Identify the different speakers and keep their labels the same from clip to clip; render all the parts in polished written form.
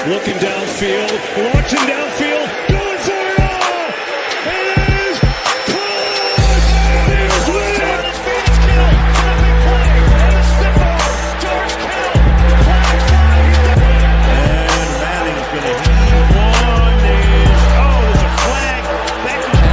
Speaker 1: looking downfield, launching downfield, going for it all. It is close. It is Williams. Speed's killed. Big play. And a stiff arm. George Kittle. Flag fly. And Manning's going to heave one. There's a flag. Back to the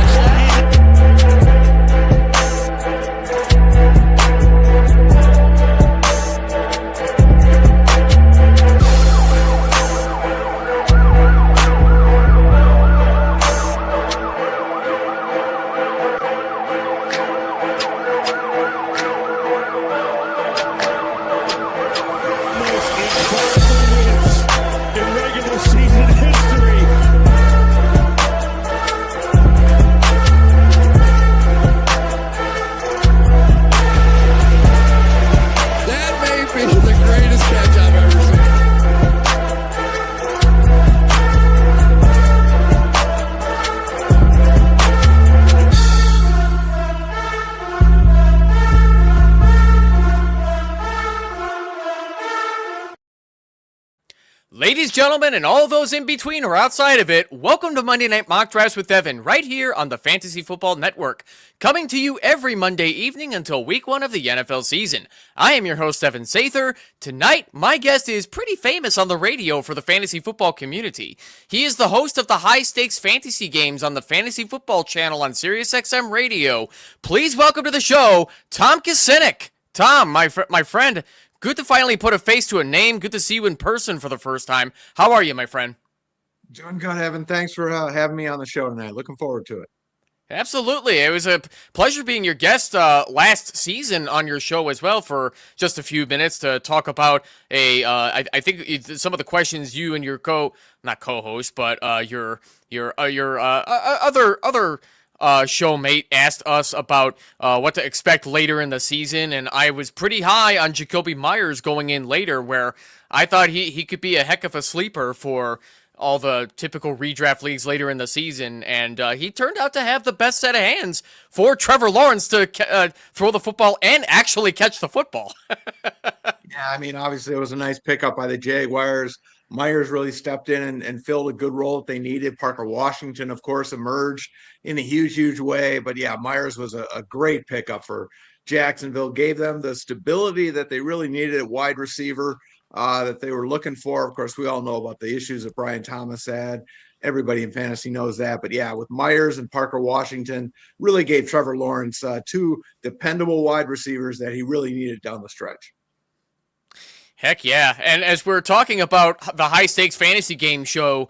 Speaker 2: Ladies, gentlemen, and all those in between or outside of it, welcome to Monday Night Mock Drafts with Evan, right here on the Fantasy Football Network, coming to you every Monday evening until week 1 of the NFL season. I am your host, Evan Sather. Tonight, my guest is pretty famous on the radio for the fantasy football community. He is the host of the high-stakes fantasy games on the Fantasy Football channel on SiriusXM Radio. Please welcome to the show, Tom Kessenich. Tom, my friend, good to finally put a face to a name. Good to see you in person for the first time. How are you, my friend?
Speaker 3: Doing good, Evan. Thanks for having me on the show tonight. Looking forward to it.
Speaker 2: Absolutely. It was a pleasure being your guest last season on your show as well for just a few minutes to talk about I think some of the questions you and your not co-host, but your other showmate asked us about what to expect later in the season, and I was pretty high on Jacoby Myers going in later, where I thought he could be a heck of a sleeper for all the typical redraft leagues later in the season, and he turned out to have the best set of hands for Trevor Lawrence to throw the football and actually catch the football.
Speaker 3: Yeah, I mean, obviously it was a nice pickup by the Jaguars. Myers really stepped in and filled a good role that they needed. Parker Washington, of course, emerged in a huge way. But yeah, Myers was a great pickup for Jacksonville. Gave them the stability that they really needed at wide receiver that they were looking for. Of course, we all know about the issues that Brian Thomas had. Everybody in fantasy knows that. But yeah, with Myers and Parker Washington, really gave Trevor Lawrence two dependable wide receivers that he really needed down the stretch.
Speaker 2: Heck yeah. And as we're talking about the high stakes fantasy game show,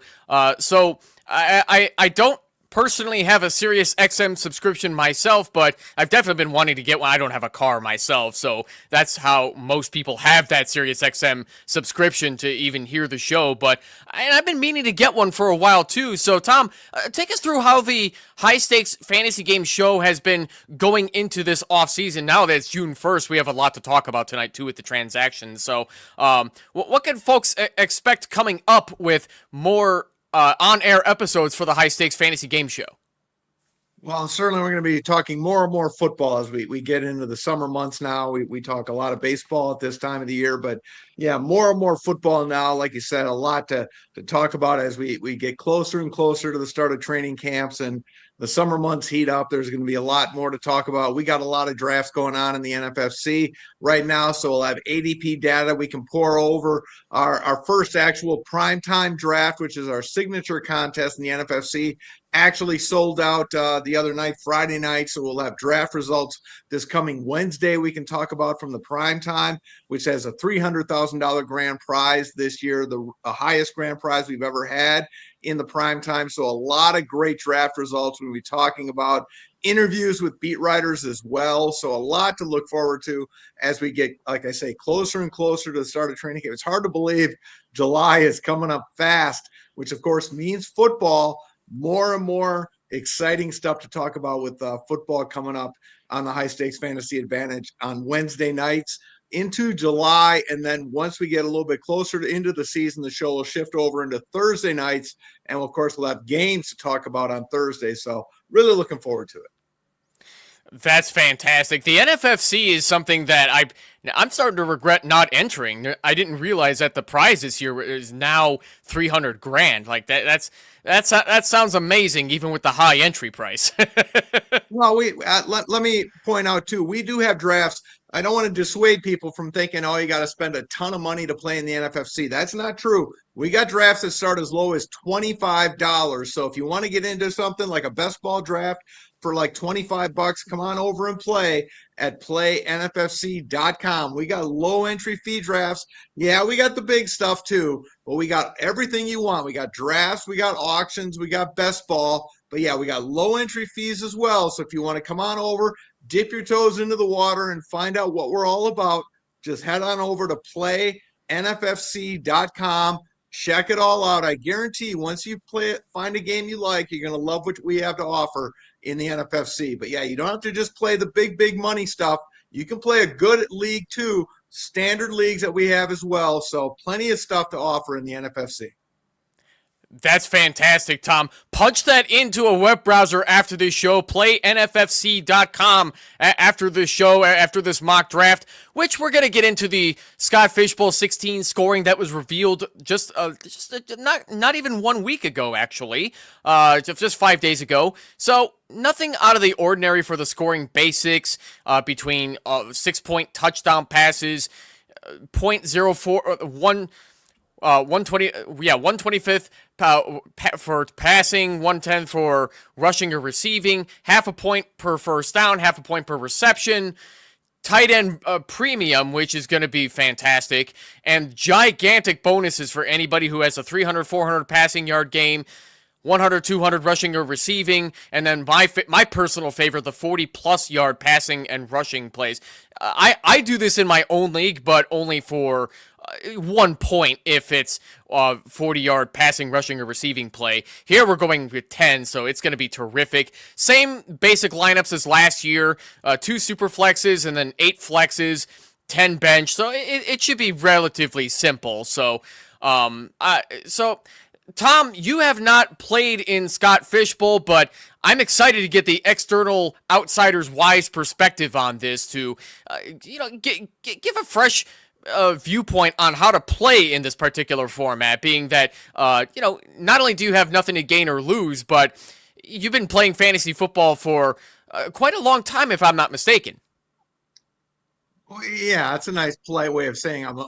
Speaker 2: so I don't personally have a SiriusXM subscription myself, but I've definitely been wanting to get one. I don't have a car myself, so that's how most people have that SiriusXM subscription to even hear the show. But I've been meaning to get one for a while too. So Tom, take us through how the high stakes fantasy game show has been going into this off season. Now that it's June 1st, we have a lot to talk about tonight too with the transactions. So what can folks expect coming up with more on-air episodes for the High Stakes Fantasy Game Show?
Speaker 3: Well, certainly we're going to be talking more and more football as we get into the summer months now. We talk a lot of baseball at this time of the year, but yeah, more and more football now. Like you said, a lot to talk about as we get closer and closer to the start of training camps and the summer months heat up. There's going to be a lot more to talk about. We got a lot of drafts going on in the NFFC right now, so we'll have ADP data we can pour over our first actual primetime draft, which is our signature contest in the NFFC. Actually sold out the other night, Friday night, so we'll have draft results this coming Wednesday we can talk about from the prime time, which has a $300,000 grand prize this year, the highest grand prize we've ever had in the prime time. So a lot of great draft results. We'll be talking about interviews with beat writers as well. So a lot to look forward to as we get, like I say, closer and closer to the start of training camp. It's hard to believe July is coming up fast, which of course means football. More and more exciting stuff to talk about with football coming up on the High Stakes Fantasy Advantage on Wednesday nights into July. And then once we get a little bit closer to into the season, the show will shift over into Thursday nights. And of course, we'll have games to talk about on Thursday. So really looking forward to it.
Speaker 2: That's fantastic. The NFFC is something that I'm starting to regret not entering. I didn't realize that the prize this year is now 300 grand. Like that sounds amazing, even with the high entry price.
Speaker 3: Well, let me point out too, we do have drafts. I don't want to dissuade people from thinking, oh, you got to spend a ton of money to play in the NFFC. That's not true. We got drafts that start as low as $25. So if you want to get into something like a best ball draft for like $25, come on over and play at playnffc.com. We got low entry fee drafts. Yeah, we got the big stuff too, but we got everything you want. We got drafts, we got auctions, we got best ball. But yeah, we got low entry fees as well. So if you want to come on over, dip your toes into the water and find out what we're all about, just head on over to playnffc.com. Check it all out. I guarantee once you play it, find a game you like, you're going to love what we have to offer in the NFFC. But yeah, you don't have to just play the big money stuff. You can play a good league too, standard leagues that we have as well. So plenty of stuff to offer in the NFFC.
Speaker 2: That's fantastic, Tom. Punch that into a web browser after this show. PlayNFFC.com after this show, after this mock draft, which we're going to get into the Scott Fishbowl 16 scoring that was revealed just not even 1 week ago, actually, just 5 days ago. So nothing out of the ordinary for the scoring basics between 6-point touchdown passes, 0.04, 125th for passing, 110 for rushing or receiving, half a point per first down, half a point per reception, tight end premium, which is going to be fantastic, and gigantic bonuses for anybody who has a 300, 400 passing yard game, 100, 200 rushing or receiving, and then my personal favorite, the 40-plus yard passing and rushing plays. I do this in my own league, but only for 1 point if it's 40-yard passing, rushing, or receiving play. Here we're going with 10, so it's going to be terrific. Same basic lineups as last year, 2 super flexes and then 8 flexes, 10 bench, so it should be relatively simple. So Tom, you have not played in Scott Fishbowl, but I'm excited to get the external outsider's wise perspective on this to, give a fresh viewpoint on how to play in this particular format, being that, not only do you have nothing to gain or lose, but you've been playing fantasy football for quite a long time, if I'm not mistaken.
Speaker 3: Well, yeah, that's a nice polite way of saying I'm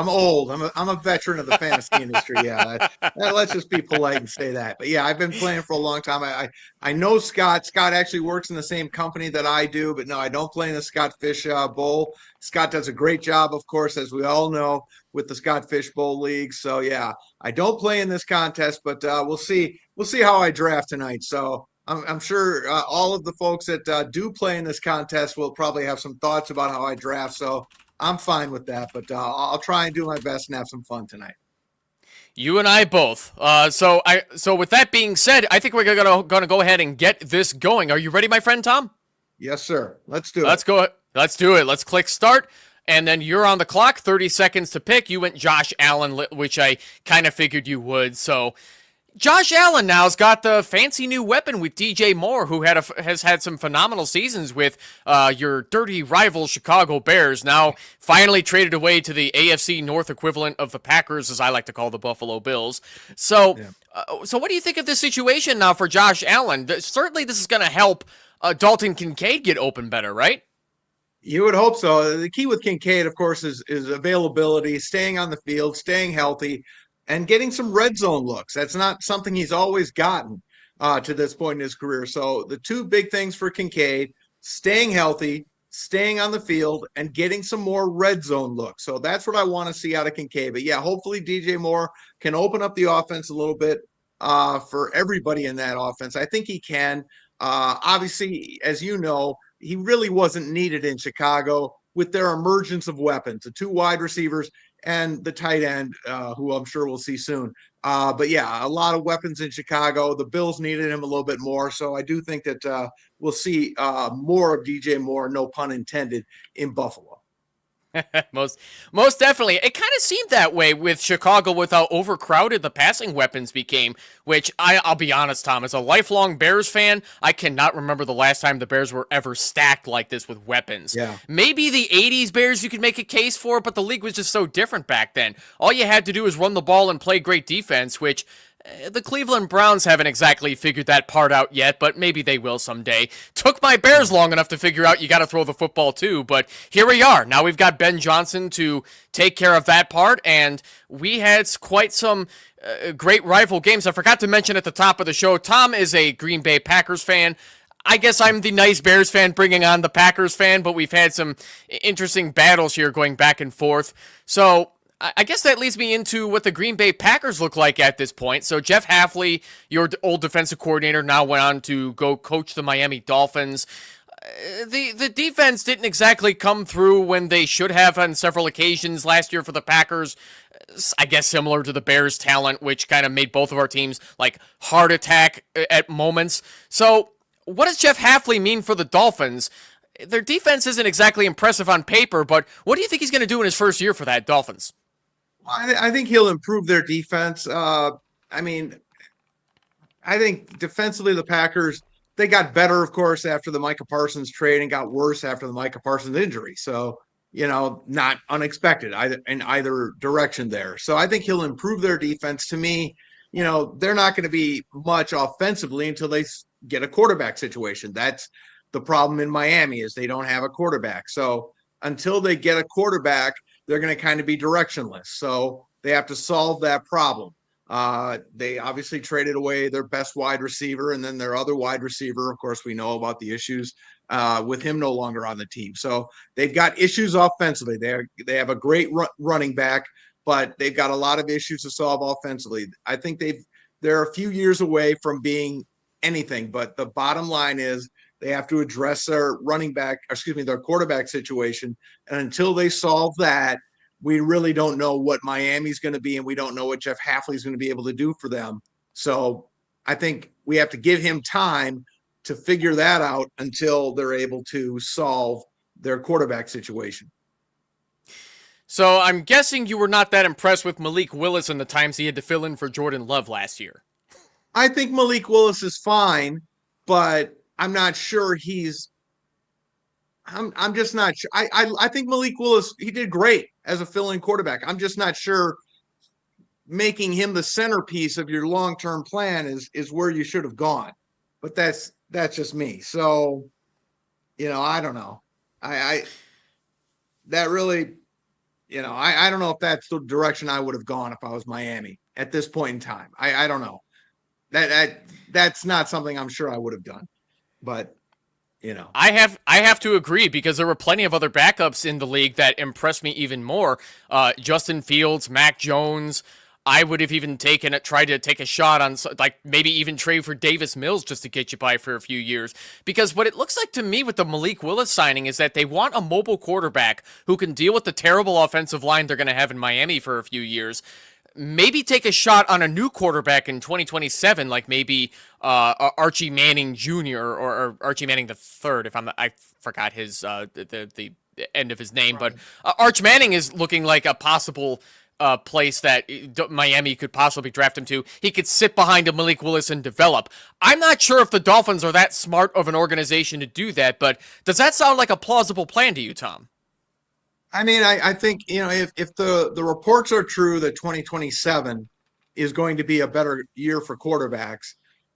Speaker 3: old. I'm a veteran of the fantasy industry. Yeah, let's just be polite and say that. But yeah, I've been playing for a long time. I know Scott. Scott actually works in the same company that I do, but no, I don't play in the Scott Fish Bowl. Scott does a great job, of course, as we all know, with the Scott Fish Bowl League. So yeah, I don't play in this contest, but we'll see. We'll see how I draft tonight. So I'm sure all of the folks that do play in this contest will probably have some thoughts about how I draft. So I'm fine with that, but I'll try and do my best and have some fun tonight.
Speaker 2: You and I both. So with that being said, I think we're gonna go ahead and get this going. Are you ready, my friend Tom?
Speaker 3: Yes, sir. Let's do it.
Speaker 2: Let's go. Let's do it. Let's click start. And then you're on the clock, 30 seconds to pick. You went Josh Allen, which I kind of figured you would. So Josh Allen now's got the fancy new weapon with DJ Moore, who has had some phenomenal seasons with your dirty rival Chicago Bears, now finally traded away to the AFC North equivalent of the Packers, as I like to call the Buffalo Bills. So, so what do you think of this situation now for Josh Allen? Certainly this is going to help Dalton Kincaid get open better, right?
Speaker 3: You would hope so. The key with Kincaid, of course, is availability, staying on the field, staying healthy, and getting some red zone looks. That's not something he's always gotten to this point in his career. So the two big things for Kincaid, staying healthy, staying on the field, and getting some more red zone looks. So that's what I want to see out of Kincaid. But yeah, hopefully DJ Moore can open up the offense a little bit for everybody in that offense. I think he can. Obviously, as you know, he really wasn't needed in Chicago with their emergence of weapons, the 2 wide receivers and the tight end, who I'm sure we'll see soon. But yeah, a lot of weapons in Chicago. The Bills needed him a little bit more. So I do think that we'll see more of DJ Moore, no pun intended, in Buffalo.
Speaker 2: Most definitely. It kind of seemed that way with Chicago with how overcrowded the passing weapons became, which I'll be honest, Tom, as a lifelong Bears fan, I cannot remember the last time the Bears were ever stacked like this with weapons.
Speaker 3: Yeah.
Speaker 2: Maybe the 80s Bears you could make a case for, but the league was just so different back then. All you had to do was run the ball and play great defense, which the Cleveland Browns haven't exactly figured that part out yet, but maybe they will someday. Took my Bears long enough to figure out you got to throw the football too, but here we are. Now we've got Ben Johnson to take care of that part, and we had quite some great rival games. I forgot to mention at the top of the show, Tom is a Green Bay Packers fan. I guess I'm the nice Bears fan bringing on the Packers fan, but we've had some interesting battles here going back and forth. So I guess that leads me into what the Green Bay Packers look like at this point. So Jeff Hafley, your old defensive coordinator, now went on to go coach the Miami Dolphins. The defense didn't exactly come through when they should have on several occasions last year for the Packers. I guess similar to the Bears' talent, which kind of made both of our teams like heart attack at moments. So what does Jeff Hafley mean for the Dolphins? Their defense isn't exactly impressive on paper, but what do you think he's going to do in his first year for that Dolphins?
Speaker 3: I think he'll improve their defense. I think defensively the Packers, they got better, of course, after the Micah Parsons trade and got worse after the Micah Parsons injury. So, not unexpected in either direction there. So I think he'll improve their defense. To me, they're not going to be much offensively until they get a quarterback situation. That's the problem in Miami is they don't have a quarterback. So until they get a quarterback, they're going to kind of be directionless. So they have to solve that problem. They obviously traded away their best wide receiver, and then their other wide receiver, of course, we know about the issues with him no longer on the team. So they've got issues offensively. They have a great running back, but they've got a lot of issues to solve offensively. I think they're a few years away from being anything, but the bottom line is they have to address their their quarterback situation. And until they solve that, we really don't know what Miami's going to be, and we don't know what Jeff Hafley's going to be able to do for them. So I think we have to give him time to figure that out until they're able to solve their quarterback situation.
Speaker 2: So I'm guessing you were not that impressed with Malik Willis and the times he had to fill in for Jordan Love last year.
Speaker 3: I think Malik Willis is fine, but I'm not sure I'm just not sure. I think Malik Willis, he did great as a fill-in quarterback. I'm just not sure making him the centerpiece of your long-term plan is where you should have gone. But that's just me. So, I don't know. I don't know if that's the direction I would have gone if I was Miami at this point in time. I don't know. That's not something I'm sure I would have done. But
Speaker 2: I have to agree because there were plenty of other backups in the league that impressed me even more. Justin Fields, Mac Jones. I would have even tried to take a shot on, like, maybe even trade for Davis Mills just to get you by for a few years. Because what it looks like to me with the Malik Willis signing is that they want a mobile quarterback who can deal with the terrible offensive line they're going to have in Miami for a few years. Maybe take a shot on a new quarterback in 2027, like maybe Archie Manning Jr. or Archie Manning the Third. I forgot his the end of his name, but Arch Manning is looking like a possible place that Miami could possibly draft him to. He could sit behind a Malik Willis and develop. I'm not sure if the Dolphins are that smart of an organization to do that, but does that sound like a plausible plan to you, Tom?
Speaker 3: I mean, I think, if the reports are true that 2027 is going to be a better year for quarterbacks,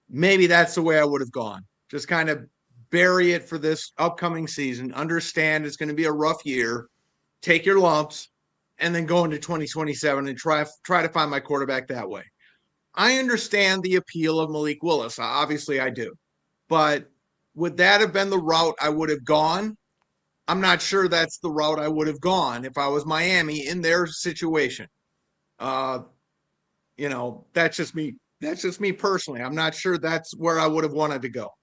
Speaker 3: maybe that's the way I would have gone. Just kind of bury it for this upcoming season, understand it's going to be a rough year, take your lumps, and then go into 2027 and try to find my quarterback that way. I understand the appeal of Malik Willis. Obviously, I do. But would that have been the route I would have gone? I'm not sure that's the route I would have gone if I was Miami in their situation. That's just me. That's just me personally. I'm not sure that's where I would have wanted to go.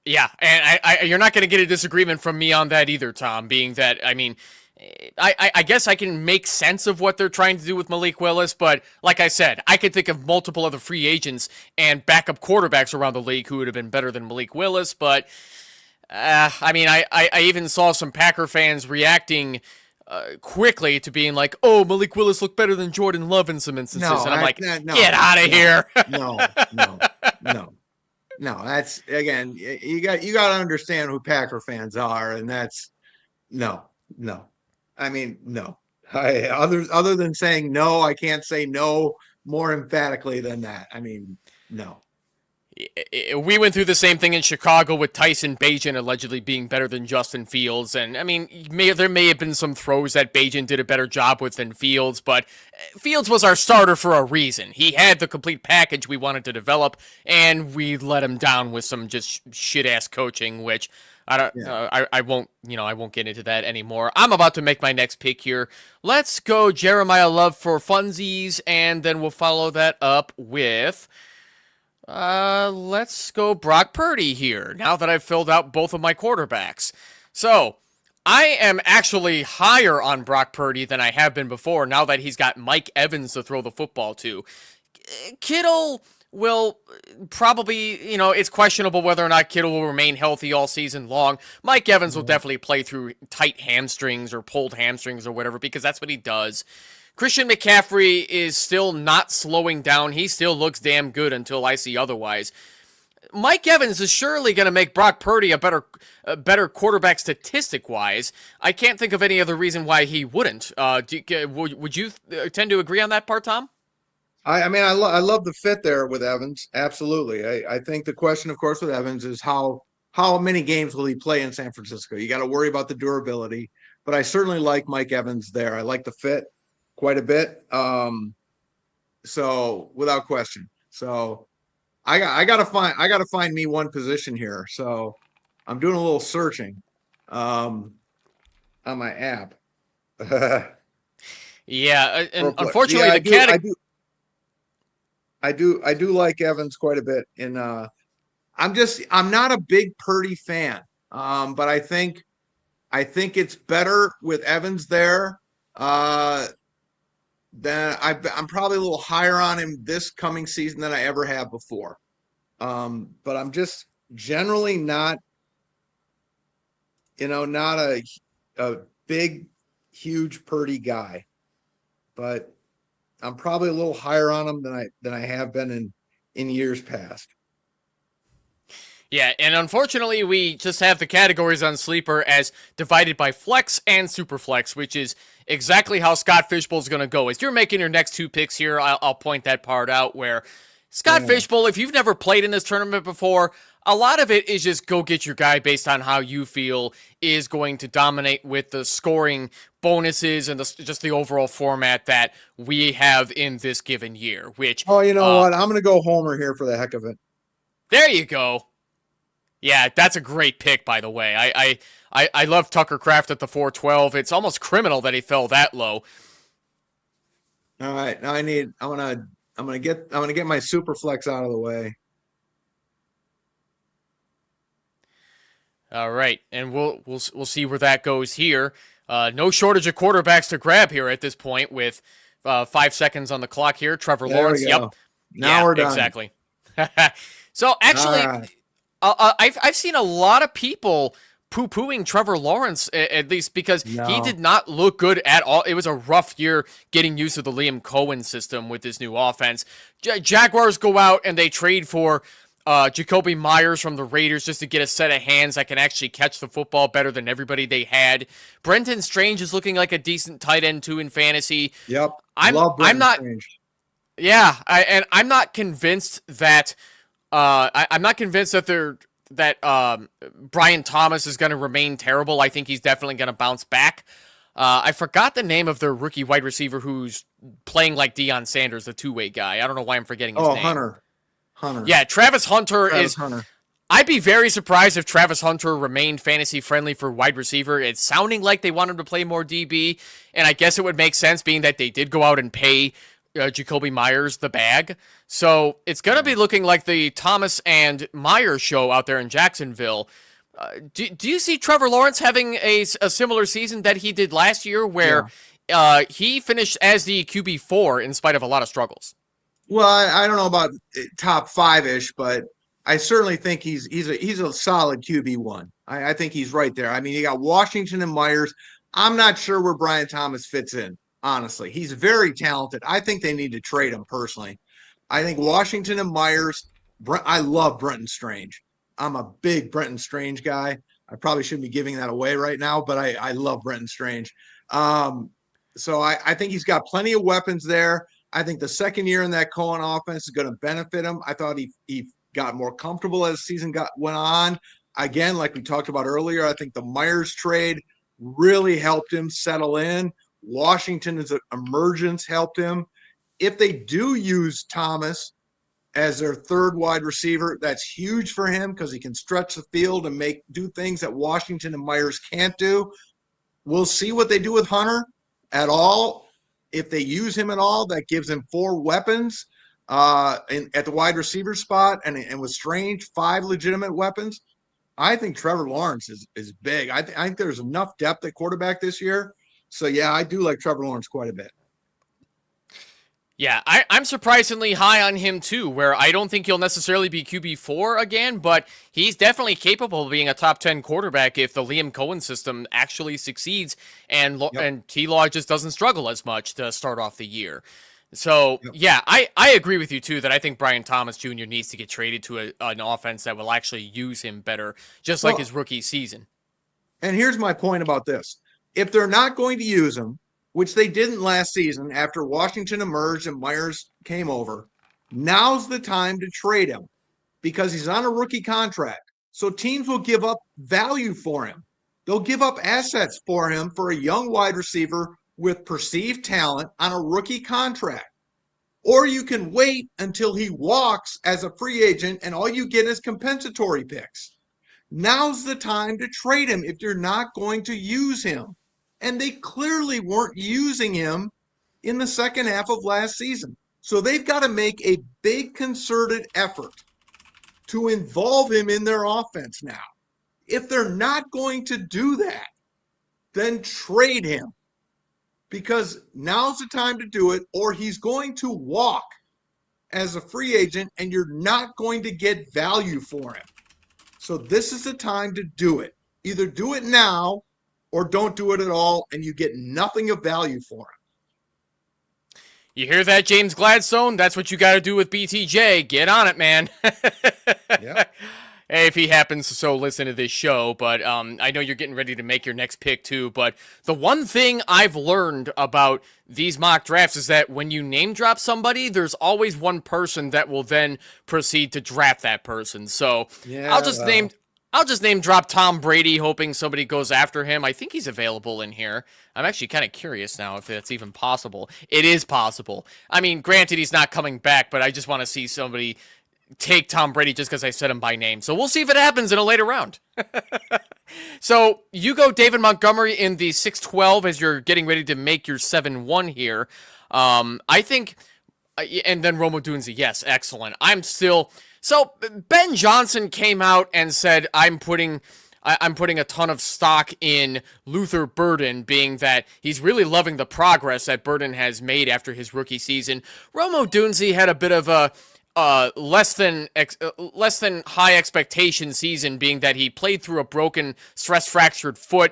Speaker 2: Yeah, and you're not going to get a disagreement from me on that either, Tom, being that, I guess I can make sense of what they're trying to do with Malik Willis, but like I said, I could think of multiple other free agents and backup quarterbacks around the league who would have been better than Malik Willis, but I mean, I even saw some Packer fans reacting quickly to being like, "Oh, Malik Willis looked better than Jordan Love in some instances," and I'm like, "Get out of here!"
Speaker 3: No. That's again, you got to understand who Packer fans are, and that's no. I mean, no. Other than saying no, I can't say no more emphatically than that. I mean, no.
Speaker 2: We went through the same thing in Chicago with Tyson Bagent allegedly being better than Justin Fields. And I mean, there may have been some throws that Bagent did a better job with than Fields, but Fields was our starter for a reason. He had the complete package we wanted to develop, and we let him down with some just shit-ass coaching, which I won't get into that anymore. I'm about to make my next pick here. Let's go Jeremiah Love for funsies, and then we'll follow that up with... let's go Brock Purdy here, now that I've filled out both of my quarterbacks. So, I am actually higher on Brock Purdy than I have been before, now that he's got Mike Evans to throw the football to. Kittle will probably, it's questionable whether or not Kittle will remain healthy all season long. Mike Evans will definitely play through tight hamstrings or pulled hamstrings or whatever, because that's what he does. Christian McCaffrey is still not slowing down. He still looks damn good until I see otherwise. Mike Evans is surely going to make Brock Purdy a better quarterback statistic-wise. I can't think of any other reason why he wouldn't. Would you tend to agree on that part, Tom?
Speaker 3: I mean, I love the fit there with Evans. Absolutely. I think the question, of course, with Evans is how many games will he play in San Francisco? You got to worry about the durability, but I certainly like Mike Evans there. I like the fit quite a bit. So without question. So I gotta find me one position here. So I'm doing a little searching on my app.
Speaker 2: Yeah, and unfortunately
Speaker 3: I do like Evans quite a bit. And I'm not a big Purdy fan. But I think it's better with Evans there. Then I'm probably a little higher on him this coming season than I ever have before. But I'm just generally not a big, huge Purdy guy. But I'm probably a little higher on him than I have been in years past.
Speaker 2: Yeah, and unfortunately, we just have the categories on Sleeper as divided by flex and super flex, which is exactly how Scott Fishbowl's going to go. As you're making your next two picks here, I'll point that part out where Scott Fishbowl, if you've never played in this tournament before, a lot of it is just go get your guy based on how you feel is going to dominate with the scoring bonuses and just the overall format that we have in this given year, which...
Speaker 3: Oh, you know what? I'm going to go Homer here for the heck of it.
Speaker 2: There you go. Yeah, that's a great pick, by the way. I love Tucker Kraft at the 412. It's almost criminal that he fell that low.
Speaker 3: All right, now I'm gonna get my super flex out of the way.
Speaker 2: All right, and we'll see where that goes here. No shortage of quarterbacks to grab here at this point with 5 seconds on the clock here. Trevor Lawrence. Yep.
Speaker 3: Now we're done.
Speaker 2: Exactly. So actually. I've seen a lot of people poo-pooing Trevor Lawrence, at least because he did not look good at all. It was a rough year getting used to the Liam Cohen system with this new offense. Jaguars go out and they trade for Jacoby Myers from the Raiders just to get a set of hands that can actually catch the football better than everybody they had. Brenton Strange is looking like a decent tight end too in fantasy.
Speaker 3: Yep,
Speaker 2: I'm not. Strange. Yeah, I'm not convinced that. I'm not convinced that Brian Thomas is going to remain terrible. I think he's definitely going to bounce back. I forgot the name of their rookie wide receiver who's playing like Deion Sanders, the two-way guy. I don't know why I'm forgetting his name.
Speaker 3: Hunter.
Speaker 2: Yeah, Travis Hunter. I'd be very surprised if Travis Hunter remained fantasy-friendly for wide receiver. It's sounding like they want him to play more DB, and I guess it would make sense being that they did go out and pay Jacoby Myers the bag. So it's going to be looking like the Thomas and Myers show out there in Jacksonville. Do you see Trevor Lawrence having a similar season that he did last year where he finished as the QB4 in spite of a lot of struggles?
Speaker 3: Well, I don't know about top 5-ish, but I certainly think he's a solid QB1. I think he's right there. I mean, you got Washington and Myers. I'm not sure where Brian Thomas fits in, honestly. He's very talented. I think they need to trade him personally. I think Washington and Myers, I love Brenton Strange. I'm a big Brenton Strange guy. I probably shouldn't be giving that away right now, but I love Brenton Strange. So I think he's got plenty of weapons there. I think the second year in that Cohen offense is going to benefit him. I thought he got more comfortable as the season went on. Again, like we talked about earlier, I think the Myers trade really helped him settle in. Washington's emergence helped him. If they do use Thomas as their third wide receiver, that's huge for him because he can stretch the field and do things that Washington and Myers can't do. We'll see what they do with Hunter at all. If they use him at all, that gives him 4 weapons at the wide receiver spot, and with Strange, 5 legitimate weapons. I think Trevor Lawrence is big. I think there's enough depth at quarterback this year. So, yeah, I do like Trevor Lawrence quite a bit.
Speaker 2: Yeah, I'm surprisingly high on him too, where I don't think he'll necessarily be QB4 again, but he's definitely capable of being a top 10 quarterback if the Liam Cohen system actually succeeds and T-Law just doesn't struggle as much to start off the year. So, yeah, I agree with you too that I think Brian Thomas Jr. needs to get traded to an offense that will actually use him better, just like his rookie season.
Speaker 3: And here's my point about this. If they're not going to use him, which they didn't last season after Washington emerged and Myers came over, now's the time to trade him because he's on a rookie contract. So teams will give up value for him. They'll give up assets for him for a young wide receiver with perceived talent on a rookie contract. Or you can wait until he walks as a free agent and all you get is compensatory picks. Now's the time to trade him if you're not going to use him. And they clearly weren't using him in the second half of last season. So they've got to make a big concerted effort to involve him in their offense now. If they're not going to do that, then trade him. Because now's the time to do it, or he's going to walk as a free agent and you're not going to get value for him. So this is the time to do it. Either do it now or don't do it at all, and you get nothing of value for him.
Speaker 2: You hear that, James Gladstone? That's what you got to do with BTJ. Get on it, man.
Speaker 3: Yeah.
Speaker 2: Hey, if he happens to so listen to this show, but I know you're getting ready to make your next pick too, but the one thing I've learned about these mock drafts is that when you name drop somebody, there's always one person that will then proceed to draft that person. So
Speaker 3: yeah,
Speaker 2: I'll just name drop Tom Brady, hoping somebody goes after him. I think he's available in here. I'm actually kind of curious now if that's even possible. It is possible. I mean, granted, he's not coming back, but I just want to see somebody take Tom Brady just because I said him by name. So we'll see if it happens in a later round. So you go David Montgomery in the 6-12 as you're getting ready to make your 7-1 here. I think, and then Rome Odunze, yes, excellent. So Ben Johnson came out and said, I'm putting a ton of stock in Luther Burden, being that he's really loving the progress that Burden has made after his rookie season. Rome Odunze had a bit of a less than high expectation season, being that he played through a broken, stress-fractured foot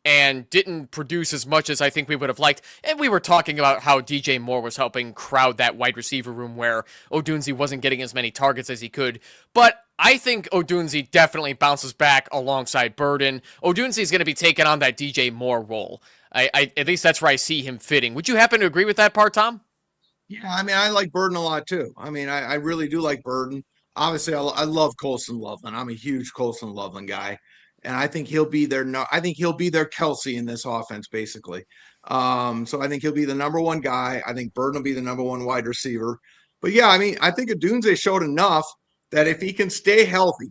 Speaker 2: and didn't produce as much as I think we would have liked. And we were talking about how DJ Moore was helping crowd that wide receiver room where Odunze wasn't getting as many targets as he could. But I think Odunze definitely bounces back alongside Burden. Odunze is going to be taking on that DJ Moore role. I at least that's where I see him fitting. Would you happen to agree with that part, Tom?
Speaker 3: Yeah, I mean, I like Burden a lot too. I mean, I really do like Burden. Obviously, I love Colson Loveland. I'm a huge Colson Loveland guy, and I think he'll be their Kelsey in this offense, basically. So I think he'll be the number one guy. I think Burden will be the number one wide receiver. But yeah, I mean, I think Odunze showed enough that if he can stay healthy,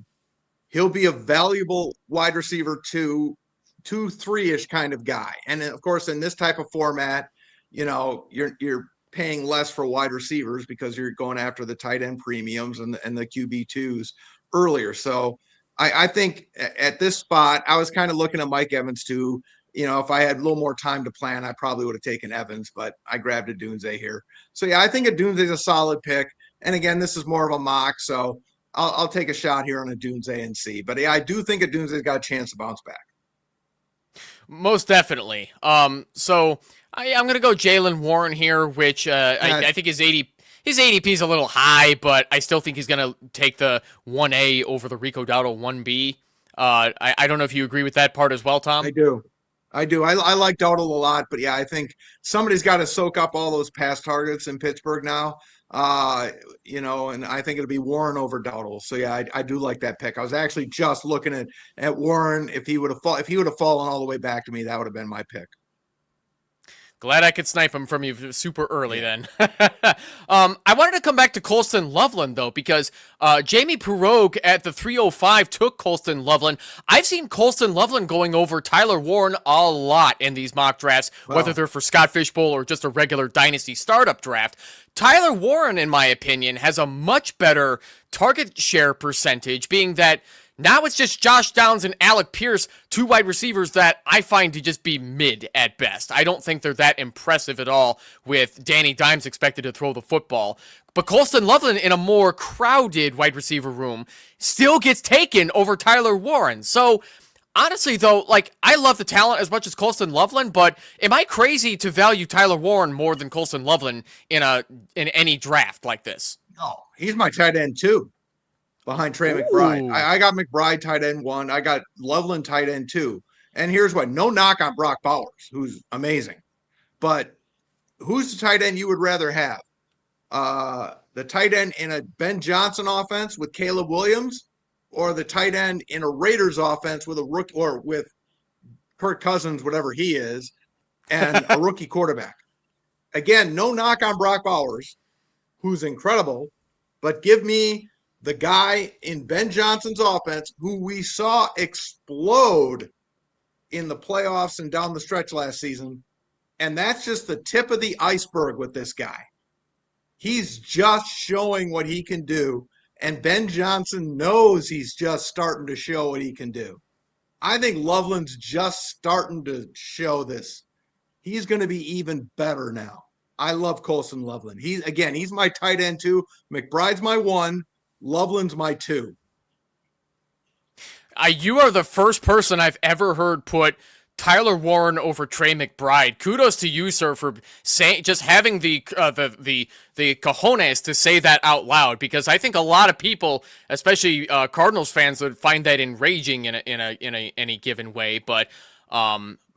Speaker 3: he'll be a valuable wide receiver 2-3-ish kind of guy. And of course, in this type of format, you know, you're paying less for wide receivers because you're going after the tight end premiums and the QB2s earlier. So I think at this spot, I was kind of looking at Mike Evans too. You know, if I had a little more time to plan, I probably would have taken Evans, but I grabbed Odunze here. So yeah, I think Odunze is a solid pick. And again, this is more of a mock. So I'll take a shot here on a Dunes A&C. But yeah, I do think a Dunes has got a chance to bounce back.
Speaker 2: Most definitely. So I'm going to go Jaylen Warren here, which I think his ADP is a little high, but I still think he's going to take the 1A over the Rico Dowdle 1B. I don't know if you agree with that part as well, Tom.
Speaker 3: I do. I like Dowdle a lot, but yeah, I think somebody's got to soak up all those pass targets in Pittsburgh now. And I think it'll be Warren over Dowdle. So yeah, I do like that pick. I was actually just looking at Warren. If he would have fallen all the way back to me, that would have been my pick.
Speaker 2: Glad I could snipe him from you super early then. I wanted to come back to Colston Loveland, though, because Jamie Pirogue at the 305 took Colston Loveland. I've seen Colston Loveland going over Tyler Warren a lot in these mock drafts, whether they're for Scott Fishbowl or just a regular Dynasty startup draft. Tyler Warren, in my opinion, has a much better target share percentage, being that now it's just Josh Downs and Alec Pierce, two wide receivers that I find to just be mid at best. I don't think they're that impressive at all with Danny Dimes expected to throw the football. But Colston Loveland in a more crowded wide receiver room still gets taken over Tyler Warren. So honestly, though, I love the talent as much as Colston Loveland, but am I crazy to value Tyler Warren more than Colston Loveland in any draft like this?
Speaker 3: No, he's my tight end too. Behind Trey McBride. I got McBride tight end 1. I got Loveland tight end 2. And here's what, no knock on Brock Bowers, who's amazing. But who's the tight end you would rather have? The tight end in a Ben Johnson offense with Caleb Williams, or the tight end in a Raiders offense with a rookie or with Kirk Cousins, whatever he is, and a rookie quarterback? Again, no knock on Brock Bowers, who's incredible, but give me the guy in Ben Johnson's offense who we saw explode in the playoffs and down the stretch last season. And that's just the tip of the iceberg with this guy. He's just showing what he can do. And Ben Johnson knows he's just starting to show what he can do. I think Loveland's just starting to show this. He's going to be even better now. I love Colston Loveland. He's my tight end 2. McBride's my 1. Loveland's my 2.
Speaker 2: You are the first person I've ever heard put Tyler Warren over Trey McBride. Kudos to you, sir, for just having the cojones to say that out loud, because I think a lot of people, especially Cardinals fans, would find that enraging in any given way. But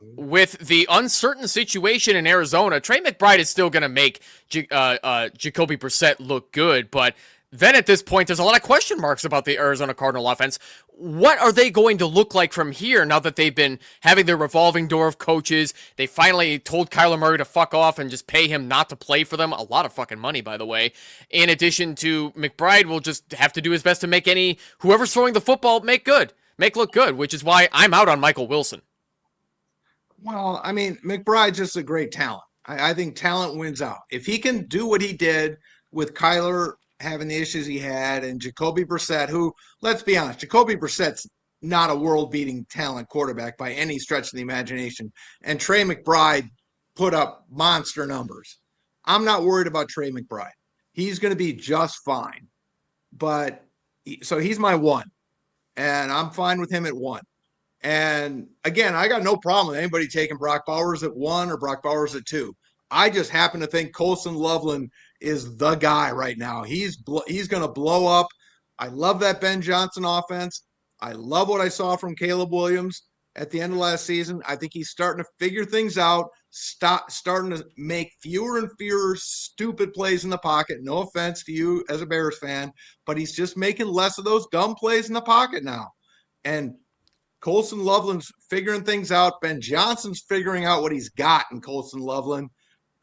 Speaker 2: with the uncertain situation in Arizona, Trey McBride is still going to make Jacoby Brissett look good, but then at this point, there's a lot of question marks about the Arizona Cardinal offense. What are they going to look like from here now that they've been having their revolving door of coaches? They finally told Kyler Murray to fuck off and just pay him not to play for them. A lot of fucking money, by the way. In addition to McBride will just have to do his best to make whoever's throwing the football make look good, which is why I'm out on Michael Wilson.
Speaker 3: Well, I mean, McBride's just a great talent. I think talent wins out. If he can do what he did with Kyler having the issues he had, and Jacoby Brissett, who, let's be honest, Jacoby Brissett's not a world-beating talent quarterback by any stretch of the imagination, and Trey McBride put up monster numbers. I'm not worried about Trey McBride. He's going to be just fine. But so he's my 1, and I'm fine with him at 1. And again, I got no problem with anybody taking Brock Bowers at 1 or Brock Bowers at 2. I just happen to think Colston Loveland is the guy right now. He's going to blow up. I love that Ben Johnson offense. I love what I saw from Caleb Williams at the end of last season. I think he's starting to figure things out, starting to make fewer and fewer stupid plays in the pocket. No offense to you as a Bears fan, but he's just making less of those dumb plays in the pocket now. And Colston Loveland's figuring things out. Ben Johnson's figuring out what he's got in Colston Loveland.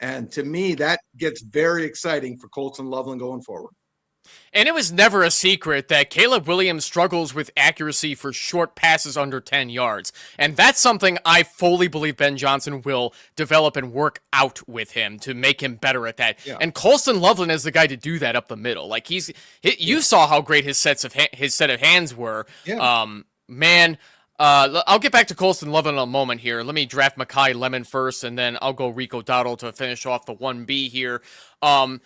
Speaker 3: And to me, that gets very exciting for Colston Loveland going forward.
Speaker 2: And it was never a secret that Caleb Williams struggles with accuracy for short passes under 10 yards. And that's something I fully believe Ben Johnson will develop and work out with him to make him better at that. Yeah. And Colston Loveland is the guy to do that up the middle. You saw how great his set of hands were. Yeah. Man, I'll get back to Colston Loveland in a moment here. Let me draft Makai Lemon first, and then I'll go Rico Dowdle to finish off the 1B here. When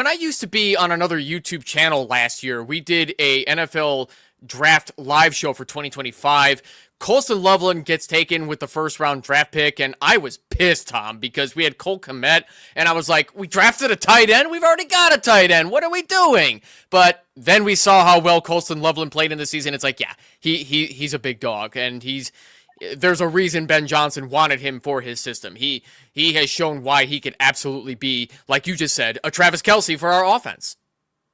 Speaker 2: I used to be on another YouTube channel last year, we did a NFL draft live show for 2025. Colston Loveland gets taken with the first round draft pick, and I was pissed, Tom, because we had Cole Kmet, and I was like, we drafted a tight end? We've already got a tight end. What are we doing? But then we saw how well Colston Loveland played in the season. It's like, yeah, he's a big dog, and there's a reason Ben Johnson wanted him for his system. He has shown why he could absolutely be, like you just said, a Travis Kelce for our offense.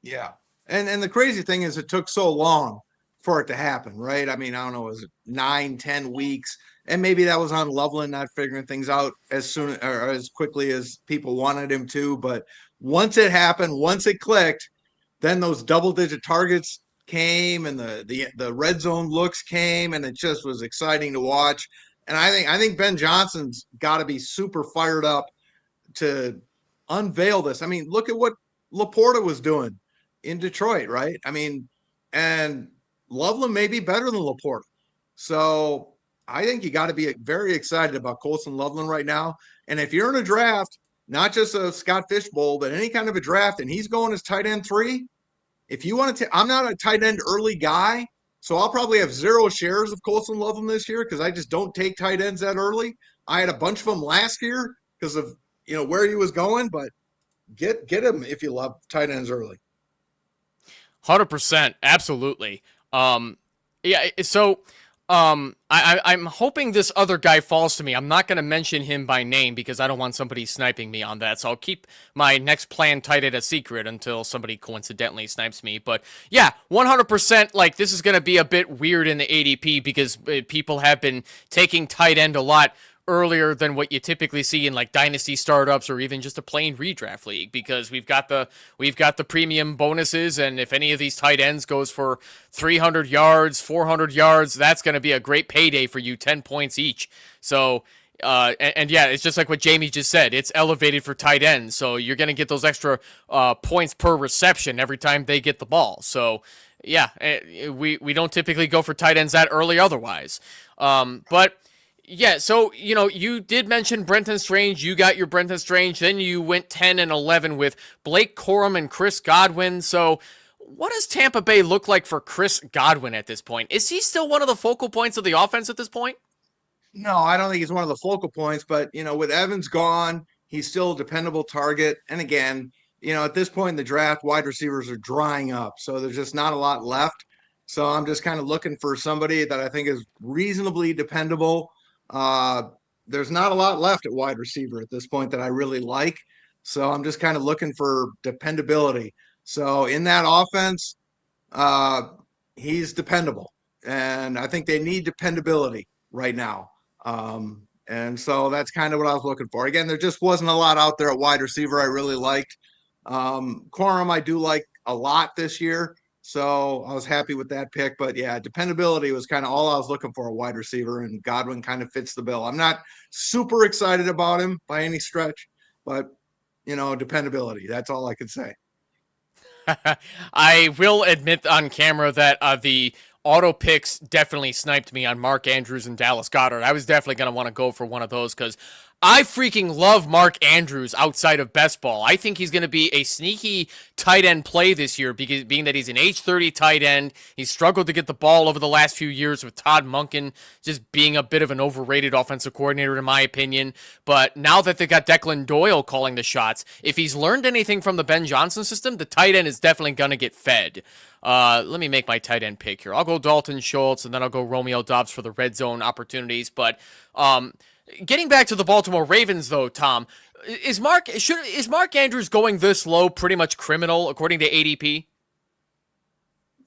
Speaker 3: Yeah. And the crazy thing is it took so long for it to happen, right? I mean, I don't know, was it 9-10 weeks? And maybe that was on Loveland not figuring things out as soon or as quickly as people wanted him to. But once it happened, once it clicked, then those double-digit targets came and the red zone looks came, and it just was exciting to watch. And I think Ben Johnson's got to be super fired up to unveil this. I mean, look at what Laporta was doing in Detroit, right? I mean, and Loveland may be better than Laporta. So I think you got to be very excited about Colston Loveland right now. And if you're in a draft, not just a Scott Fish Bowl, but any kind of a draft, and he's going as tight end 3, if you want to, I'm not a tight end early guy, so I'll probably have 0 shares of Colston Loveland this year because I just don't take tight ends that early. I had a bunch of them last year because of where he was going, but get him if you love tight ends early.
Speaker 2: 100%, absolutely. Yeah, so I'm hoping this other guy falls to me. I'm not going to mention him by name because I don't want somebody sniping me on that. So I'll keep my next plan tight at a secret until somebody coincidentally snipes me. But yeah, 100%, like, this is going to be a bit weird in the ADP because people have been taking tight end a lot earlier than what you typically see in like dynasty startups or even just a plain redraft league, because we've got the premium bonuses, and if any of these tight ends goes for 300 yards, 400 yards, that's going to be a great payday for you, 10 points each. So and yeah, it's just like what Jamie just said. It's elevated for tight ends, so you're going to get those extra points per reception every time they get the ball. So yeah, we don't typically go for tight ends that early otherwise. But yeah, so, you did mention Brenton Strange. You got your Brenton Strange. Then you went 10 and 11 with Blake Corum and Chris Godwin. So what does Tampa Bay look like for Chris Godwin at this point? Is he still one of the focal points of the offense at this point?
Speaker 3: No, I don't think he's one of the focal points. But, with Evans gone, he's still a dependable target. And again, at this point in the draft, wide receivers are drying up. So there's just not a lot left. So I'm just kind of looking for somebody that I think is reasonably dependable. There's not a lot left at wide receiver at this point that I really like. So I'm just kind of looking for dependability. So in that offense, he's dependable. And I think they need dependability right now. And so that's kind of what I was looking for. Again, there just wasn't a lot out there at wide receiver I really liked. Corum I do like a lot this year. So I was happy with that pick, but yeah, dependability was kind of all I was looking for, a wide receiver, and Godwin kind of fits the bill. I'm not super excited about him by any stretch, but dependability, that's all I could say.
Speaker 2: I will admit on camera that the auto picks definitely sniped me on Mark Andrews and Dallas Goedert. I was definitely going to want to go for one of those because I freaking love Mark Andrews outside of best ball. I think he's going to be a sneaky tight end play this year, because being that he's an age 30 tight end. He's struggled to get the ball over the last few years with Todd Monken just being a bit of an overrated offensive coordinator in my opinion. But now that they got Declan Doyle calling the shots, if he's learned anything from the Ben Johnson system, the tight end is definitely going to get fed. Let me make my tight end pick here. I'll go Dalton Schultz, and then I'll go Romeo Doubs for the red zone opportunities. But getting back to the Baltimore Ravens, though, Tom, is Mark Andrews going this low pretty much criminal according to ADP?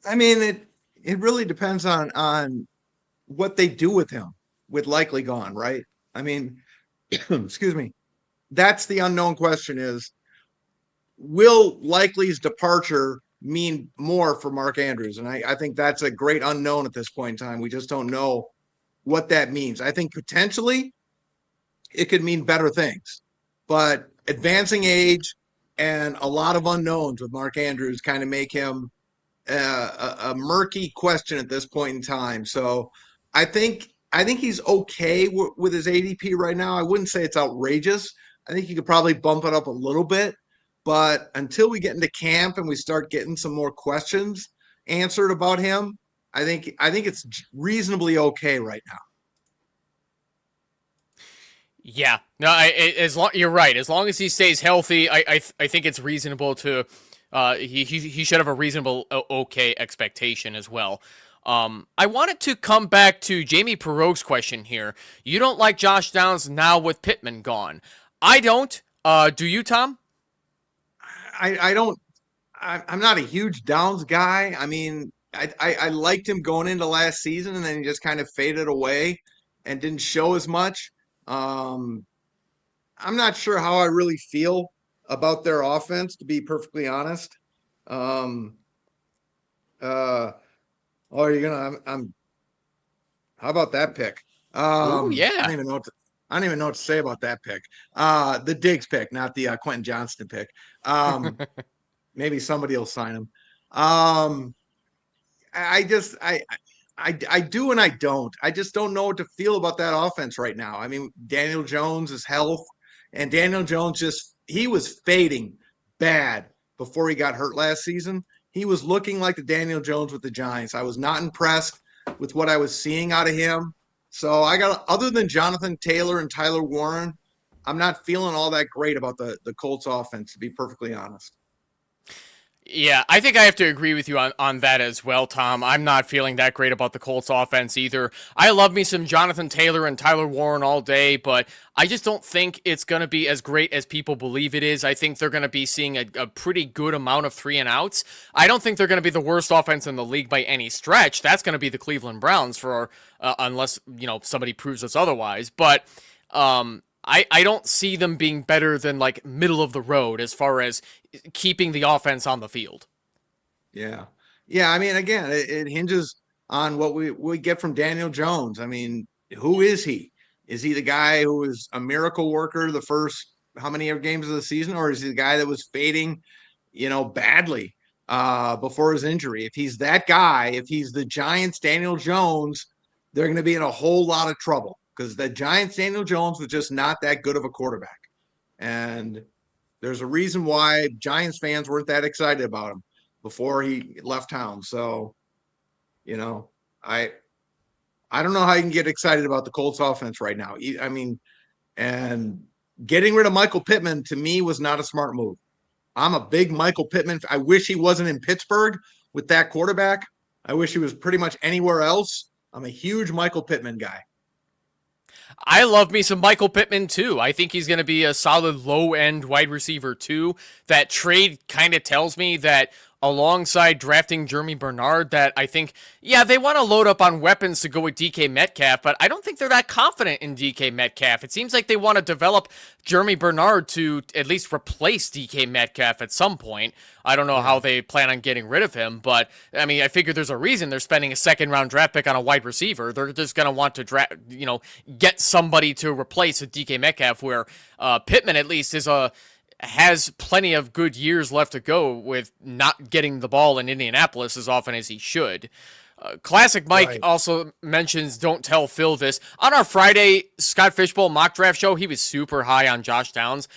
Speaker 3: I mean, it really depends on what they do with him with Likely gone, right? I mean, excuse me. That's the unknown question: is will Likely's departure mean more for Mark Andrews? And I think that's a great unknown at this point in time. We just don't know what that means. I think potentially it could mean better things, but advancing age and a lot of unknowns with Mark Andrews kind of make him a murky question at this point in time. So I think he's okay with his ADP right now. I wouldn't say it's outrageous. I think you could probably bump it up a little bit, but until we get into camp and we start getting some more questions answered about him, I think it's reasonably okay right now.
Speaker 2: Yeah, no, you're right. As long as he stays healthy, I think it's reasonable to. He should have a reasonable okay expectation as well. I wanted to come back to Jamie Perot's question here. You don't like Josh Downs now with Pittman gone. I don't. Do you, Tom?
Speaker 3: I don't. I'm not a huge Downs guy. I mean, I liked him going into last season, and then he just kind of faded away and didn't show as much. I'm not sure how I really feel about their offense, to be perfectly honest. You're gonna. I'm. How about that pick?
Speaker 2: Yeah.
Speaker 3: I don't even know what to say about that pick. The Diggs pick, not the Quentin Johnston pick. Maybe somebody will sign him. I do and I don't. I just don't know what to feel about that offense right now. I mean, Daniel Jones' health, and Daniel Jones he was fading bad before he got hurt last season. He was looking like the Daniel Jones with the Giants. I was not impressed with what I was seeing out of him. So other than Jonathan Taylor and Tyler Warren, I'm not feeling all that great about the Colts offense, to be perfectly honest.
Speaker 2: Yeah, I think I have to agree with you on that as well, Tom. I'm not feeling that great about the Colts offense either. I love me some Jonathan Taylor and Tyler Warren all day, but I just don't think it's going to be as great as people believe it is. I think they're going to be seeing a pretty good amount of 3-and-outs. I don't think they're going to be the worst offense in the league by any stretch. That's going to be the Cleveland Browns unless, somebody proves us otherwise. But, I don't see them being better than like middle of the road as far as keeping the offense on the field.
Speaker 3: Yeah. I mean, again, it hinges on what we get from Daniel Jones. I mean, who is he? Is he the guy who was a miracle worker the first how many games of the season, or is he the guy that was fading, badly before his injury? If he's that guy, if he's the Giants' Daniel Jones, they're going to be in a whole lot of trouble. Because the Giants' Daniel Jones was just not that good of a quarterback. And there's a reason why Giants fans weren't that excited about him before he left town. So, I don't know how you can get excited about the Colts offense right now. I mean, and getting rid of Michael Pittman to me was not a smart move. I'm a big Michael Pittman. I wish he wasn't in Pittsburgh with that quarterback. I wish he was pretty much anywhere else. I'm a huge Michael Pittman guy.
Speaker 2: I love me some Michael Pittman, too. I think he's going to be a solid low-end wide receiver, too. That trade kind of tells me that alongside drafting Jeremy Bernard, that I think, they want to load up on weapons to go with DK Metcalf, but I don't think they're that confident in DK Metcalf. It seems like they want to develop Jeremy Bernard to at least replace DK Metcalf at some point. I don't know how they plan on getting rid of him, but I mean, I figure there's a reason they're spending a second-round draft pick on a wide receiver. They're just going to want to get somebody to replace with DK Metcalf, where Pittman at least has plenty of good years left to go with not getting the ball in Indianapolis as often as he should. Classic Mike also mentions, don't tell Phil this. On our Friday Scott Fishbowl mock draft show, he was super high on Josh Downs.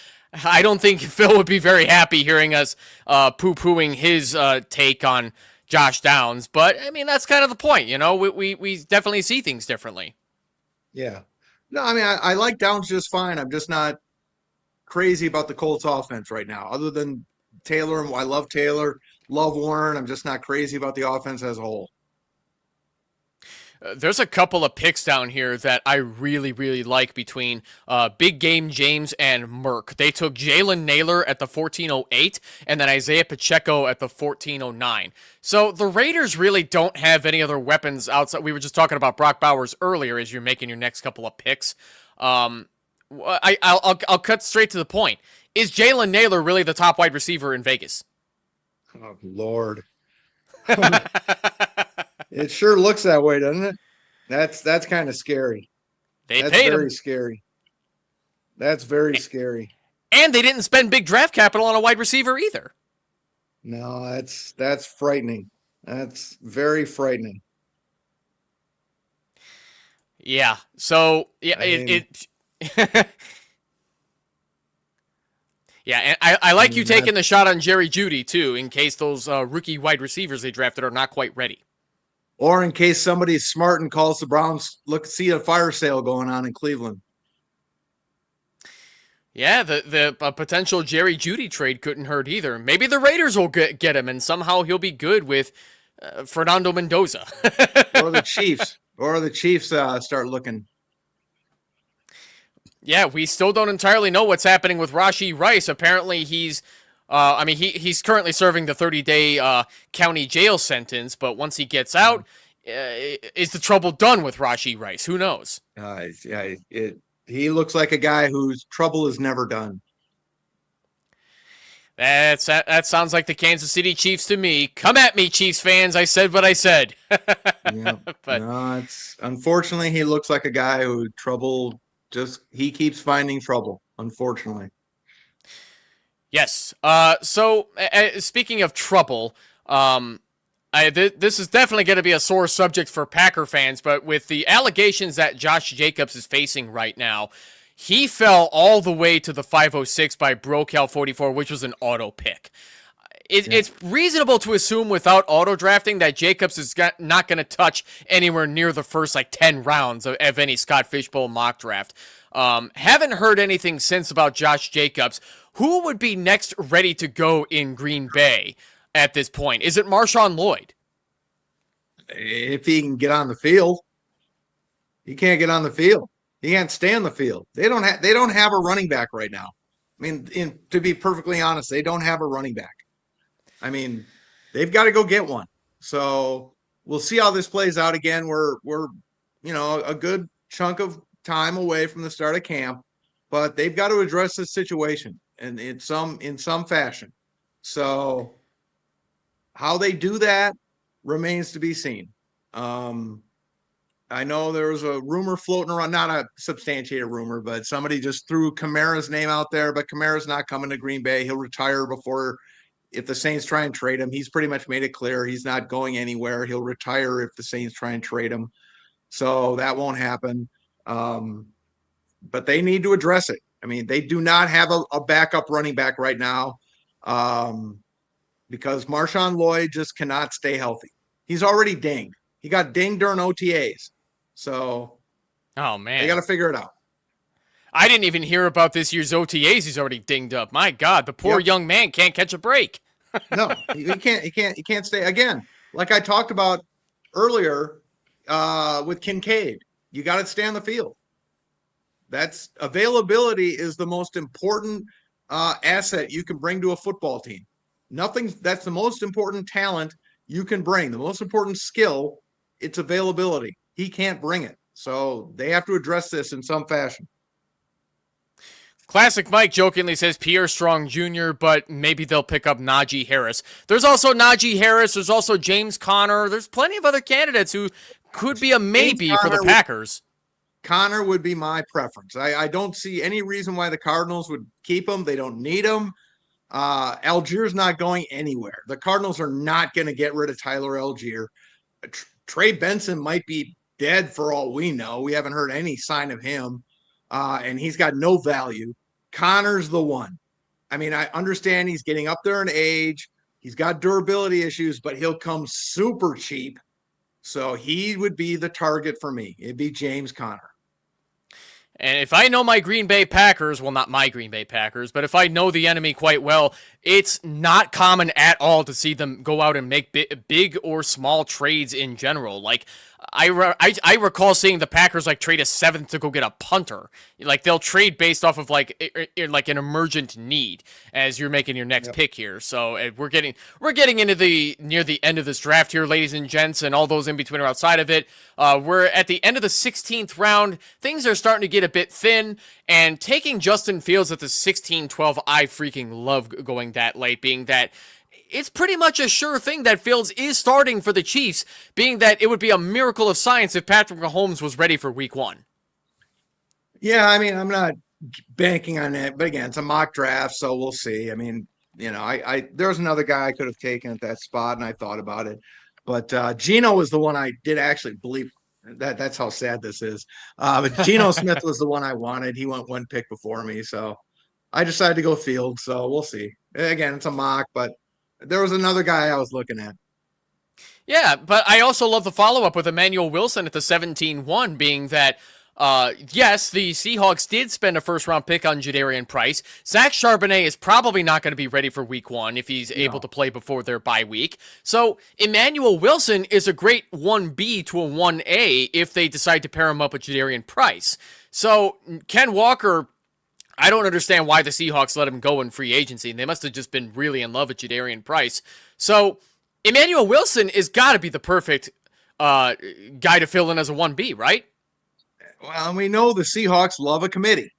Speaker 2: I don't think Phil would be very happy hearing us poo-pooing his take on Josh Downs, but I mean, that's kind of the point, we definitely see things differently.
Speaker 3: Yeah. No, I mean, I like Downs just fine. I'm just not crazy about the Colts offense right now. Other than Taylor, I love Taylor, love Warren. I'm just not crazy about the offense as a whole.
Speaker 2: There's a couple of picks down here that I really, really like between Big Game James and Merck. They took Jalen Naylor at the 1408 and then Isaiah Pacheco at the 1409. So the Raiders really don't have any other weapons outside. We were just talking about Brock Bowers earlier as you're making your next couple of picks. I'll cut straight to the point. Is Jalen Naylor really the top wide receiver in Vegas?
Speaker 3: Oh, Lord. It sure looks that way, doesn't it? That's kind of scary.
Speaker 2: That's
Speaker 3: very scary. That's very scary.
Speaker 2: And they didn't spend big draft capital on a wide receiver either.
Speaker 3: No, that's frightening. That's very frightening.
Speaker 2: Yeah. So yeah, yeah, and I like you taking the shot on Jerry Jeudy too, in case those rookie wide receivers they drafted are not quite ready.
Speaker 3: Or in case somebody's smart and calls the Browns, see a fire sale going on in Cleveland.
Speaker 2: Yeah, the potential Jerry Jeudy trade couldn't hurt either. Maybe the Raiders will get him, and somehow he'll be good with Fernando Mendoza.
Speaker 3: Or the Chiefs. Start looking.
Speaker 2: Yeah, we still don't entirely know what's happening with Rashee Rice. Apparently, he's currently serving the 30-day county jail sentence, but once he gets out, is the trouble done with Rashee Rice? Who knows?
Speaker 3: He looks like a guy whose trouble is never done.
Speaker 2: That sounds like the Kansas City Chiefs to me. Come at me, Chiefs fans. I said what I said.
Speaker 3: Yeah. But no, it's unfortunately he looks like a guy who he keeps finding trouble, unfortunately.
Speaker 2: Yes. So speaking of trouble, this is definitely going to be a sore subject for Packer fans, but with the allegations that Josh Jacobs is facing right now, he fell all the way to the 506 by Brocal 44, which was an auto pick. It's reasonable to assume without auto drafting that Jacobs is not going to touch anywhere near the first 10 rounds of any Scott Fishbowl mock draft. Haven't heard anything since about Josh Jacobs. Who would be next ready to go in Green Bay at this point? Is it Marshawn Lloyd?
Speaker 3: If he can get on the field. He can't get on the field. He can't stay on the field. They don't have a running back right now. I mean, to be perfectly honest, they don't have a running back. I mean, they've got to go get one. So we'll see how this plays out. Again, we're a good chunk of time away from the start of camp, but they've got to address this situation and in some fashion. So how they do that remains to be seen. I know there was a rumor floating around, not a substantiated rumor, but somebody just threw Kamara's name out there, but Kamara's not coming to Green Bay. He'll retire if the Saints try and trade him. He's pretty much made it clear he's not going anywhere. He'll retire if the Saints try and trade him. So that won't happen. But they need to address it. I mean, they do not have a backup running back right now because Marshawn Lloyd just cannot stay healthy. He's already dinged. He got dinged during OTAs. So,
Speaker 2: oh man,
Speaker 3: they got to figure it out.
Speaker 2: I didn't even hear about this year's OTAs. He's already dinged up. My God, the poor young man can't catch a break.
Speaker 3: No, he can't stay. Again, like I talked about earlier with Kincaid, you got to stay on the field. That's availability is the most important asset you can bring to a football team. That's the most important talent you can bring. The most important skill, it's availability. He can't bring it. So they have to address this in some fashion.
Speaker 2: Classic Mike jokingly says Pierre Strong Jr., but maybe they'll pick up Najee Harris. There's also Najee Harris. There's also James Conner. There's plenty of other candidates who could be a maybe for the Packers.
Speaker 3: Conner would be my preference. I don't see any reason why the Cardinals would keep him. They don't need him. Allgeier's not going anywhere. The Cardinals are not going to get rid of Tyler Allgeier. Trey Benson might be dead for all we know. We haven't heard any sign of him, and he's got no value. Conner's the one. I mean, I understand he's getting up there in age. He's got durability issues, but he'll come super cheap. So he would be the target for me. It'd be James Conner.
Speaker 2: And if I know my Green Bay Packers, well, not my Green Bay Packers, but if I know the enemy quite well, it's not common at all to see them go out and make big or small trades in general. Like, I recall seeing the Packers trade a seventh to go get a punter. Like, they'll trade based off of like an emergent need as you're making your next pick here. So we're getting into near the end of this draft here, ladies and gents, and all those in between or outside of it. We're at the end of the 16th round. Things are starting to get a bit thin, and taking Justin Fields at the 16-12, I freaking love going that late, being that it's pretty much a sure thing that Fields is starting for the Chiefs, being that it would be a miracle of science if Patrick Mahomes was ready for week 1.
Speaker 3: Yeah, I mean, I'm not banking on it, but again, it's a mock draft, so we'll see. I mean, there's another guy I could have taken at that spot, and I thought about it. But Geno was the one I did actually believe. That's how sad this is. But Geno Smith was the one I wanted. He went one pick before me, so I decided to go Field. So we'll see. Again, it's a mock, but there was another guy I was looking at.
Speaker 2: Yeah, but I also love the follow-up with Emmanuel Wilson at the 17-1, being that, yes, the Seahawks did spend a first-round pick on Jadarian Price. Zach Charbonnet is probably not going to be ready for week 1 if he's able to play before their bye week. So Emmanuel Wilson is a great 1B to a 1A if they decide to pair him up with Jadarian Price. So Ken Walker, I don't understand why the Seahawks let him go in free agency. They must have just been really in love with Jadarian Price. So Emmanuel Wilson is got to be the perfect guy to fill in as a 1B, right?
Speaker 3: Well, we know the Seahawks love a committee.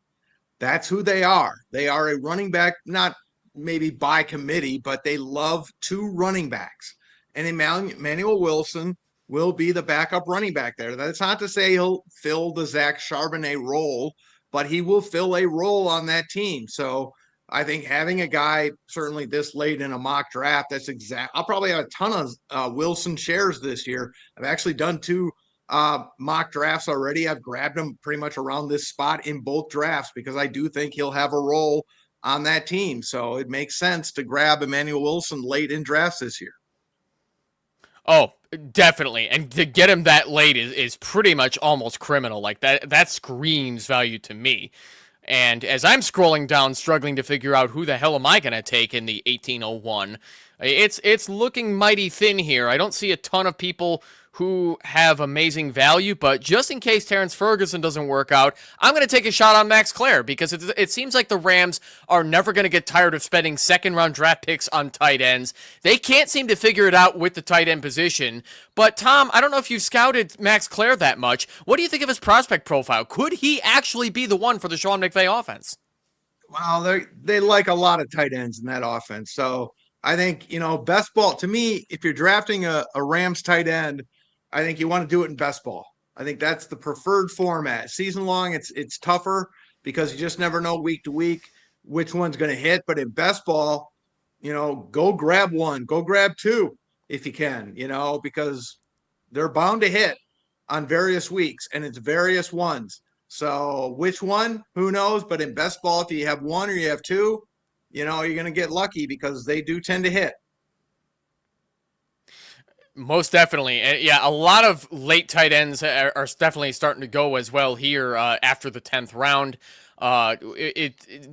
Speaker 3: That's who they are. They are a running back, not maybe by committee, but they love 2 running backs. And Emmanuel Wilson will be the backup running back there. That's not to say he'll fill the Zach Charbonnet role, but he will fill a role on that team. So I think having a guy certainly this late in a mock draft, that's exact. I'll probably have a ton of Wilson shares this year. I've actually done 2 mock drafts already. I've grabbed him pretty much around this spot in both drafts because I do think he'll have a role on that team. So it makes sense to grab Emmanuel Wilson late in drafts this year.
Speaker 2: Oh, definitely. And to get him that late is pretty much almost criminal. Like that screams value to me. And as I'm scrolling down, struggling to figure out who the hell am I going to take in the 1801, it's looking mighty thin here. I don't see a ton of people who have amazing value, but just in case Terrence Ferguson doesn't work out, I'm going to take a shot on Max Clare because it seems like the Rams are never going to get tired of spending second-round draft picks on tight ends. They can't seem to figure it out with the tight end position. But, Tom, I don't know if you've scouted Max Clare that much. What do you think of his prospect profile? Could he actually be the one for the Sean McVay offense?
Speaker 3: Well, they like a lot of tight ends in that offense. So I think, best ball, to me, if you're drafting a Rams tight end, I think you want to do it in best ball. I think that's the preferred format. Season long, it's tougher because you just never know week to week which one's going to hit. But in best ball, go grab 1, go grab 2 if you can, because they're bound to hit on various weeks and it's various ones. So which one, who knows? But in best ball, if you have 1 or you have 2, you're going to get lucky because they do tend to hit.
Speaker 2: Most definitely. And yeah, a lot of late tight ends are definitely starting to go as well here after the 10th round.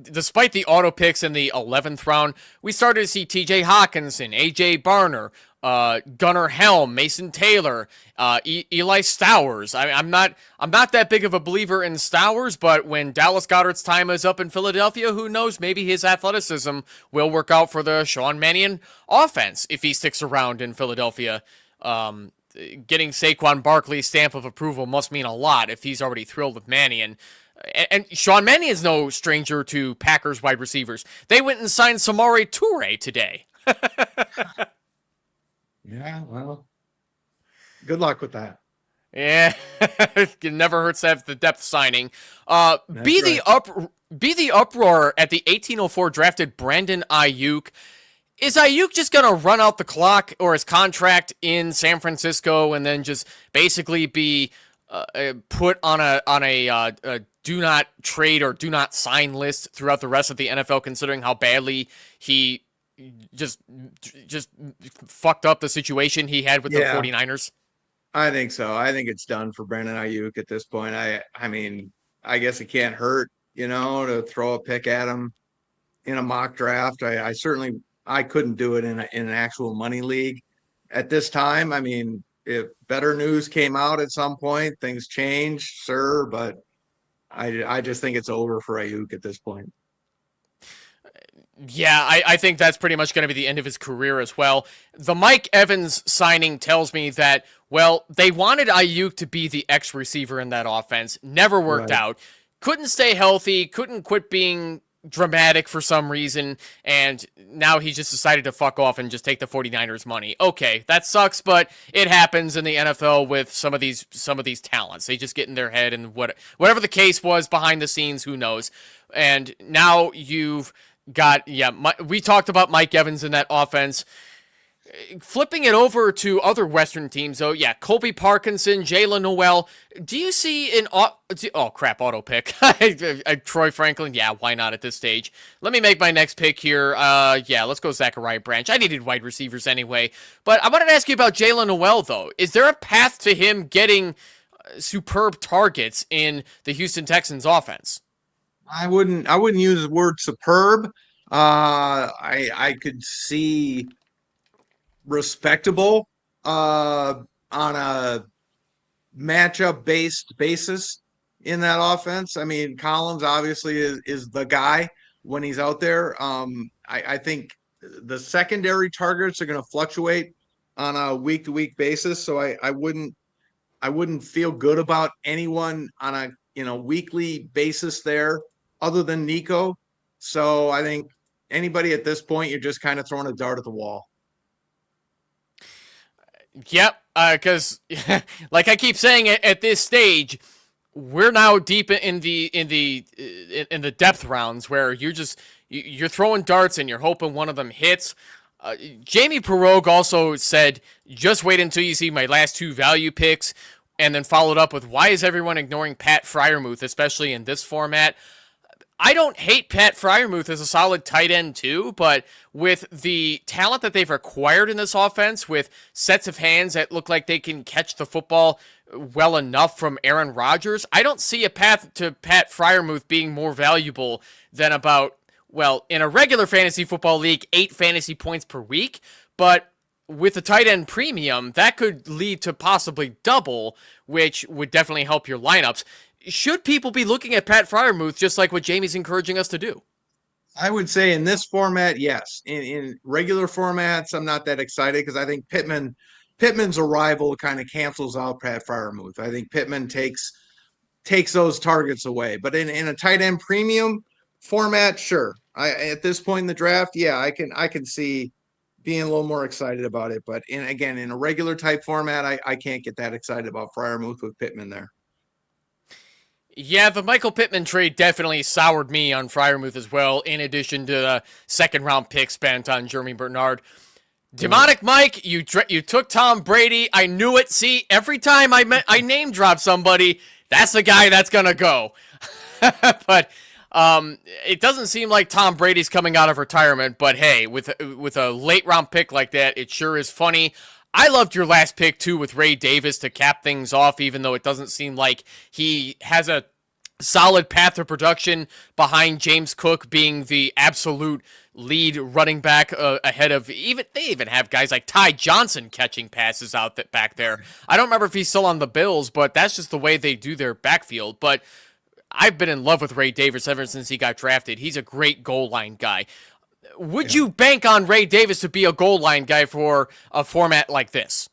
Speaker 2: Despite the auto picks in the 11th round, we started to see TJ Hawkinson, AJ Barner, Gunnar Helm, Mason Taylor, Eli Stowers. I'm not that big of a believer in Stowers, but when Dallas Goedert's time is up in Philadelphia, who knows? Maybe his athleticism will work out for the Sean Mannion offense if he sticks around in Philadelphia. Getting Saquon Barkley's stamp of approval must mean a lot if he's already thrilled with Mannion. And Sean Mannion is no stranger to Packers wide receivers. They went and signed Samori Toure today.
Speaker 3: Yeah, well, good luck with that.
Speaker 2: Yeah, it never hurts to have the depth signing. Be the uproar at the 1804 drafted Brandon Ayuk. Is Ayuk just going to run out the clock or his contract in San Francisco and then just basically be put on a do not trade or do not sign list throughout the rest of the NFL, considering how badly he just fucked up the situation he had with the 49ers?
Speaker 3: I think so. I think it's done for Brandon Ayuk at this point. I mean, I guess it can't hurt, to throw a pick at him in a mock draft. I couldn't do it in an actual money league at this time. I mean, if better news came out at some point, things changed, sure, but I just think it's over for Ayuk at this point.
Speaker 2: Yeah, I think that's pretty much going to be the end of his career as well. The Mike Evans signing tells me that, well, they wanted Ayuk to be the X receiver in that offense. Never worked out. Couldn't stay healthy. Couldn't quit being dramatic for some reason. And now he just decided to fuck off and just take the 49ers money. Okay, that sucks, but it happens in the NFL with some of these talents. They just get in their head, and whatever the case was behind the scenes, who knows. And now you've got, we talked about Mike Evans in that offense. Flipping it over to other Western teams, though, yeah, Colby Parkinson, Jaylen Noel. Do you see auto pick? Troy Franklin, yeah, why not at this stage? Let me make my next pick here. Yeah, let's go Zachariah Branch. I needed wide receivers anyway. But I wanted to ask you about Jaylen Noel, though. Is there a path to him getting superb targets in the Houston Texans offense?
Speaker 3: I wouldn't use the word superb. I could see respectable on a matchup based basis in that offense. I mean, Collins obviously is the guy when he's out there. I think the secondary targets are going to fluctuate on a week to week basis. So I wouldn't feel good about anyone on a weekly basis there other than Nico. So I think anybody at this point, you're just kind of throwing a dart at the wall.
Speaker 2: Yep, because like I keep saying, at this stage, we're now deep in the depth rounds where you're throwing darts and you're hoping one of them hits. Jamie Perogue also said, "Just wait until you see my last two value picks," and then followed up with, "Why is everyone ignoring Pat Freiermuth, especially in this format?" I don't hate Pat Freiermuth as a solid tight end too, but with the talent that they've acquired in this offense, with sets of hands that look like they can catch the football well enough from Aaron Rodgers, I don't see a path to Pat Freiermuth being more valuable than about, well, in a regular fantasy football league, 8 fantasy points per week, but with the tight end premium, that could lead to possibly double, which would definitely help your lineups. Should people be looking at Pat Freiermuth just like what Jamie's encouraging us to do?
Speaker 3: I would say in this format, yes. In regular formats, I'm not that excited because I think Pittman's arrival kind of cancels out Pat Freiermuth. I think Pittman takes those targets away. But in a tight end premium format, sure. At this point in the draft, yeah, I can see being a little more excited about it. But in a regular type format, I can't get that excited about Freiermuth with Pittman there.
Speaker 2: Yeah, the Michael Pittman trade definitely soured me on Freiermuth as well, in addition to the second-round pick spent on Jeremy Bernard. Demonic Mike, you took Tom Brady. I knew it. See, every time I name drop somebody, that's the guy that's going to go. But it doesn't seem like Tom Brady's coming out of retirement. But hey, with a late-round pick like that, it sure is funny. I loved your last pick, too, with Ray Davis to cap things off, even though it doesn't seem like he has a solid path to production behind James Cook being the absolute lead running back ahead of they even have guys like Ty Johnson catching passes out back there. I don't remember if he's still on the Bills, but that's just the way they do their backfield. But I've been in love with Ray Davis ever since he got drafted. He's a great goal line guy. Would you bank on Ray Davis to be a goal line guy for a format like this?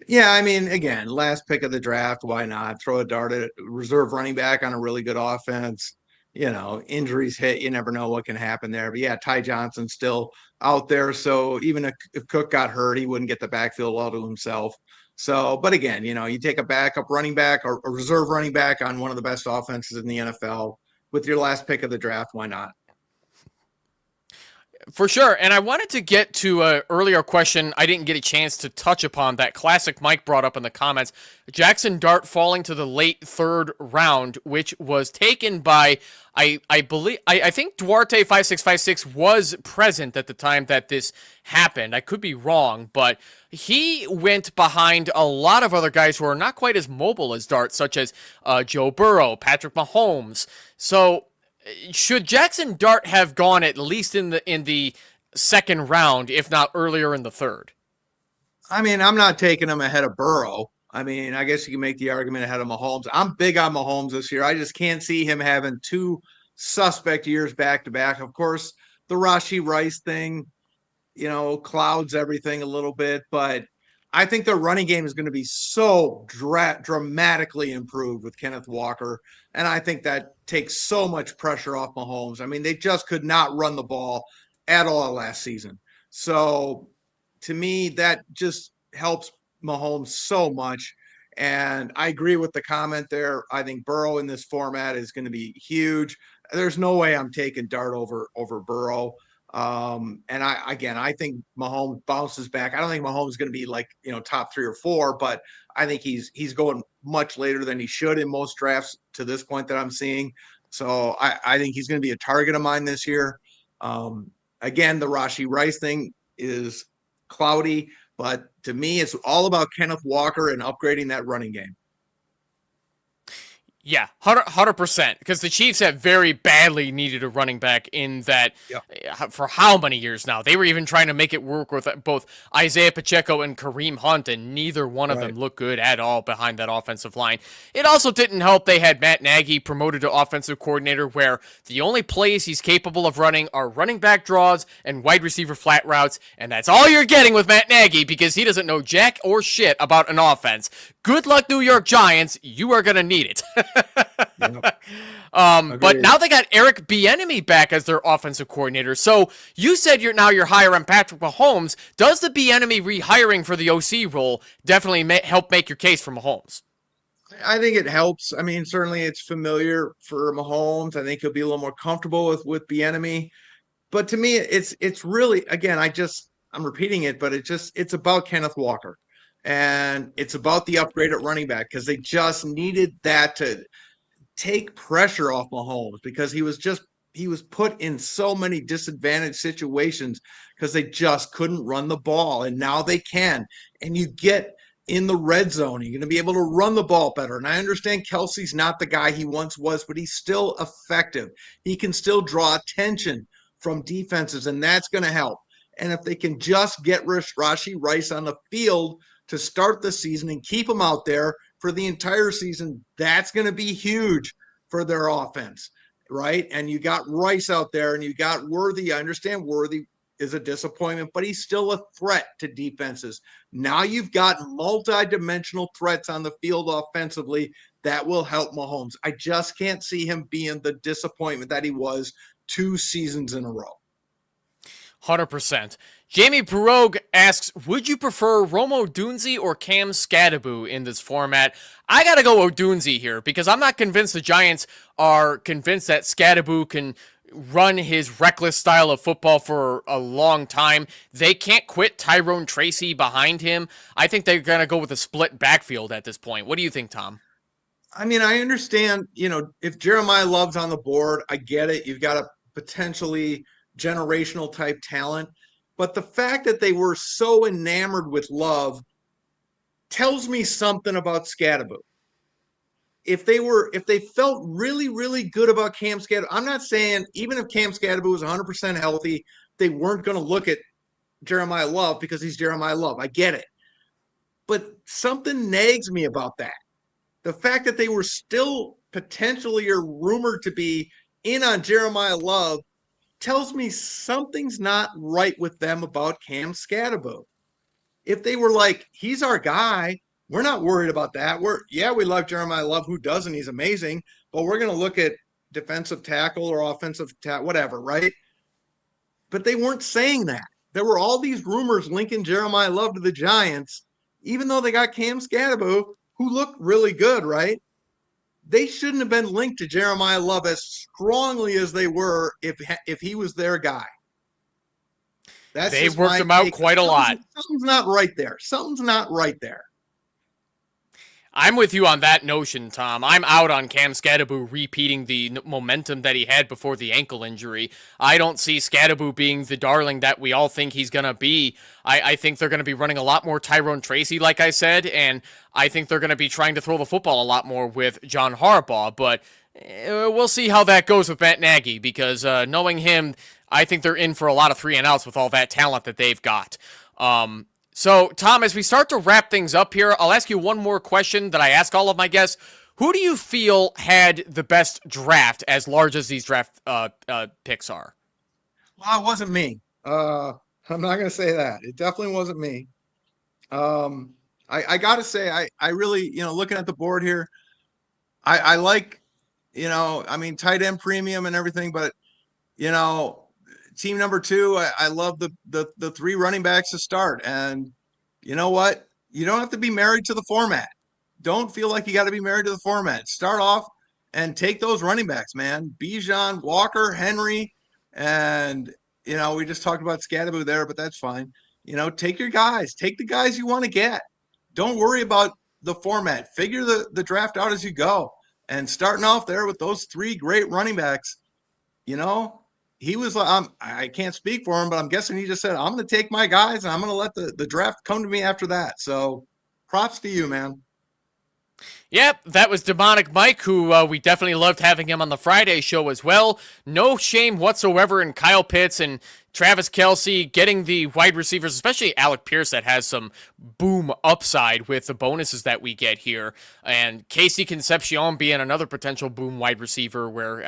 Speaker 3: Yeah, I mean, again, last pick of the draft, why not? Throw a dart at reserve running back on a really good offense. Injuries hit, you never know what can happen there. But yeah, Ty Johnson's still out there. So even if Cook got hurt, he wouldn't get the backfield all to himself. So, but again, you take a backup running back or a reserve running back on one of the best offenses in the NFL with your last pick of the draft, why not?
Speaker 2: For sure, and I wanted to get to an earlier question I didn't get a chance to touch upon that classic Mike brought up in the comments. Jackson Dart falling to the late third round, which was taken by, I think Duarte 5656 was present at the time that this happened. I could be wrong, but he went behind a lot of other guys who are not quite as mobile as Dart, such as Joe Burrow, Patrick Mahomes. So should Jackson Dart have gone at least in the second round, if not earlier in the third?
Speaker 3: I mean, I'm not taking him ahead of Burrow. I mean, I guess you can make the argument ahead of Mahomes. I'm big on Mahomes this year. I just can't see him having 2 suspect years back to back. Of course, the Rashee Rice thing, clouds everything a little bit, but I think their running game is going to be so dramatically improved with Kenneth Walker. And I think that takes so much pressure off Mahomes. I mean, they just could not run the ball at all last season. So to me, that just helps Mahomes so much. And I agree with the comment there. I think Burrow in this format is going to be huge. There's no way I'm taking Dart over Burrow. And I think Mahomes bounces back. I don't think Mahomes is going to be like, top 3 or 4, but I think he's going much later than he should in most drafts to this point that I'm seeing. So I think he's going to be a target of mine this year. Again, the Rashee Rice thing is cloudy, but to me, it's all about Kenneth Walker and upgrading that running game.
Speaker 2: Yeah, 100%. Because the Chiefs have very badly needed a running back in that for how many years now? They were even trying to make it work with both Isaiah Pacheco and Kareem Hunt, and neither one of them looked good at all behind that offensive line. It also didn't help they had Matt Nagy promoted to offensive coordinator, where the only plays he's capable of running are running back draws and wide receiver flat routes, and that's all you're getting with Matt Nagy because he doesn't know jack or shit about an offense. Good luck, New York Giants. You are going to need it. But now they got Eric Bieniemy back as their offensive coordinator. So you said you're higher on Patrick Mahomes. Does the Bieniemy rehiring for the OC role definitely help make your case for Mahomes?
Speaker 3: I think it helps. I mean, certainly it's familiar for Mahomes. I think he'll be a little more comfortable with Bieniemy. But to me, it's really, again, I'm repeating it, but it's about Kenneth Walker. And it's about the upgrade at running back because they just needed that to take pressure off Mahomes because he was put in so many disadvantaged situations because they just couldn't run the ball. And now they can. And you get in the red zone, you're going to be able to run the ball better. And I understand Kelsey's not the guy he once was, but he's still effective. He can still draw attention from defenses, and that's going to help. And if they can just get Rashee Rice on the field to start the season and keep him out there for the entire season, that's going to be huge for their offense, right? And you got Rice out there and you got Worthy. I understand Worthy is a disappointment, but he's still a threat to defenses. Now you've got multi-dimensional threats on the field offensively that will help Mahomes. I just can't see him being the disappointment that he was 2 seasons in a row.
Speaker 2: 100%. Jamie Perrogue asks, would you prefer Rome Odunze or Cam Skattebo in this format? I got to go Odunze here because I'm not convinced the Giants are convinced that Skattebo can run his reckless style of football for a long time. They can't quit Tyrone Tracy behind him. I think they're going to go with a split backfield at this point. What do you think, Tom?
Speaker 3: I mean, I understand, if Jeremiah Love's on the board, I get it. You've got a potentially generational type talent. But the fact that they were so enamored with Love tells me something about Skattebo. If they felt really, really good about Cam Skattebo, I'm not saying even if Cam Skattebo was 100% healthy, they weren't going to look at Jeremiah Love because he's Jeremiah Love. I get it. But something nags me about that. The fact that they were still potentially or rumored to be in on Jeremiah Love tells me something's not right with them about Cam Skattebo. If they were like, he's our guy, we're not worried about that. We love Jeremiah Love. Who doesn't? He's amazing. But we're going to look at defensive tackle or offensive tackle, whatever, right? But they weren't saying that. There were all these rumors linking Jeremiah Love to the Giants, even though they got Cam Skattebo, who looked really good, right? They shouldn't have been linked to Jeremiah Love as strongly as they were if he was their guy.
Speaker 2: They worked him out quite a lot.
Speaker 3: Something's not right there. Something's not right there.
Speaker 2: I'm with you on that notion, Tom. I'm out on Cam Skattebo repeating the momentum that he had before the ankle injury. I don't see Skattebo being the darling that we all think he's going to be. I think they're going to be running a lot more Tyrone Tracy, like I said, and I think they're going to be trying to throw the football a lot more with John Harbaugh, but we'll see how that goes with Matt Nagy, because knowing him, I think they're in for a lot of 3-and-outs with all that talent that they've got. So, Tom, as we start to wrap things up here, I'll ask you one more question that I ask all of my guests. Who do you feel had the best draft, as large as these draft picks are?
Speaker 3: Well, it wasn't me. I'm not going to say that. It definitely wasn't me. I got to say, I really, looking at the board here, I like, tight end premium and everything, but, team number 2, I love the 3 running backs to start. And you know what? You don't have to be married to the format. Don't feel like you got to be married to the format. Start off and take those running backs, man. Bijan, Walker, Henry, and we just talked about Scadaboo there, but that's fine. Take your guys, take the guys you want to get. Don't worry about the format. Figure the draft out as you go. And starting off there with those 3 great running backs, he was like, I can't speak for him, but I'm guessing he just said, I'm going to take my guys and I'm going to let the draft come to me after that. So props to you, man.
Speaker 2: Yep, that was Demonic Mike, who we definitely loved having him on the Friday show as well. No shame whatsoever in Kyle Pitts and Travis Kelce getting the wide receivers, especially Alec Pierce, that has some boom upside with the bonuses that we get here. And Casey Concepcion being another potential boom wide receiver where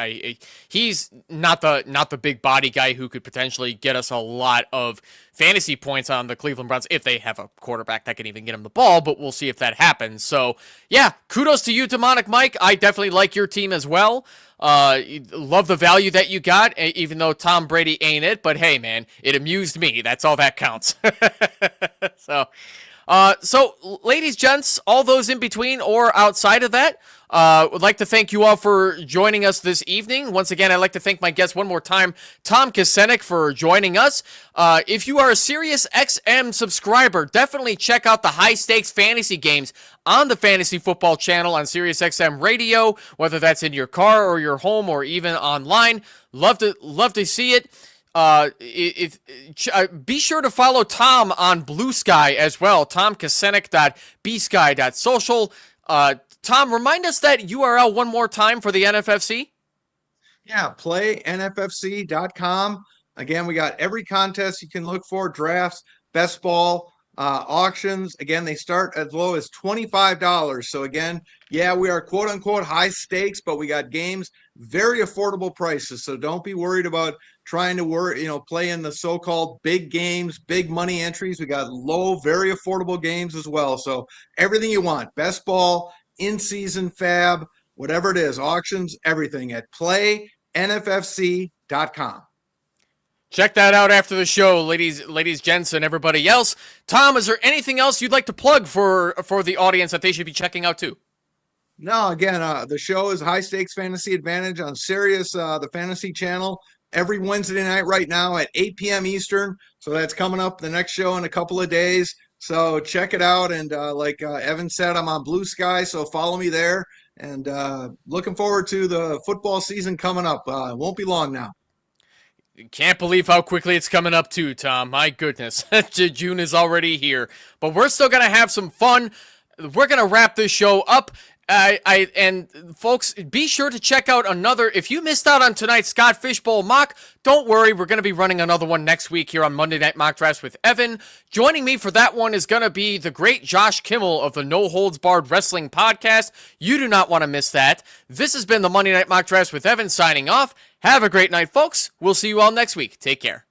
Speaker 2: he's not the big body guy who could potentially get us a lot of fantasy points on the Cleveland Browns if they have a quarterback that can even get him the ball, but we'll see if that happens. So, yeah, kudos to you, Demonic Mike. I definitely like your team as well. Love the value that you got, even though Tom Brady ain't it. But hey, man, it amused me. That's all that counts. So, ladies, gents, all those in between or outside of that, would like to thank you all for joining us this evening. Once again, I'd like to thank my guest one more time, Tom Kessenich, for joining us. If you are a SiriusXM subscriber, definitely check out the high stakes fantasy games on the Fantasy Football Channel on SiriusXM Radio, whether that's in your car or your home or even online. Love to see it. Be sure to follow Tom on Bluesky as well. TomKessenich.bsky.social. Tom, remind us that URL one more time for the NFFC.
Speaker 3: Yeah, playnffc.com. Again, we got every contest you can look for, drafts, best ball, auctions. Again, they start as low as $25. So again, yeah, we are quote unquote high stakes, but we got games, very affordable prices. So don't be worried about trying to play in the so-called big games, big money entries. We got low, very affordable games as well. So everything you want, best ball, in-season fab, whatever it is, auctions, everything at playnffc.com.
Speaker 2: Check that out after the show, ladies, gents, and everybody else. Tom, is there anything else you'd like to plug for the audience that they should be checking out too?
Speaker 3: No, again, the show is High Stakes Fantasy Advantage on Sirius, the Fantasy Channel, every Wednesday night right now at 8 p.m. Eastern. So that's coming up the next show in a couple of days. So check it out. And like Evan said, I'm on Bluesky, so follow me there. And looking forward to the football season coming up. It won't be long now.
Speaker 2: Can't believe how quickly it's coming up too, Tom. My goodness. June is already here. But we're still going to have some fun. We're going to wrap this show up. And folks, be sure to check out another. If you missed out on tonight's Scott Fishbowl mock, don't worry. We're going to be running another one next week here on Monday Night Mock Drafts with Evan. Joining me for that one is going to be the great Josh Kimmel of the No Holds Barred Wrestling Podcast. You do not want to miss that. This has been the Monday Night Mock Drafts with Evan signing off. Have a great night, folks. We'll see you all next week. Take care.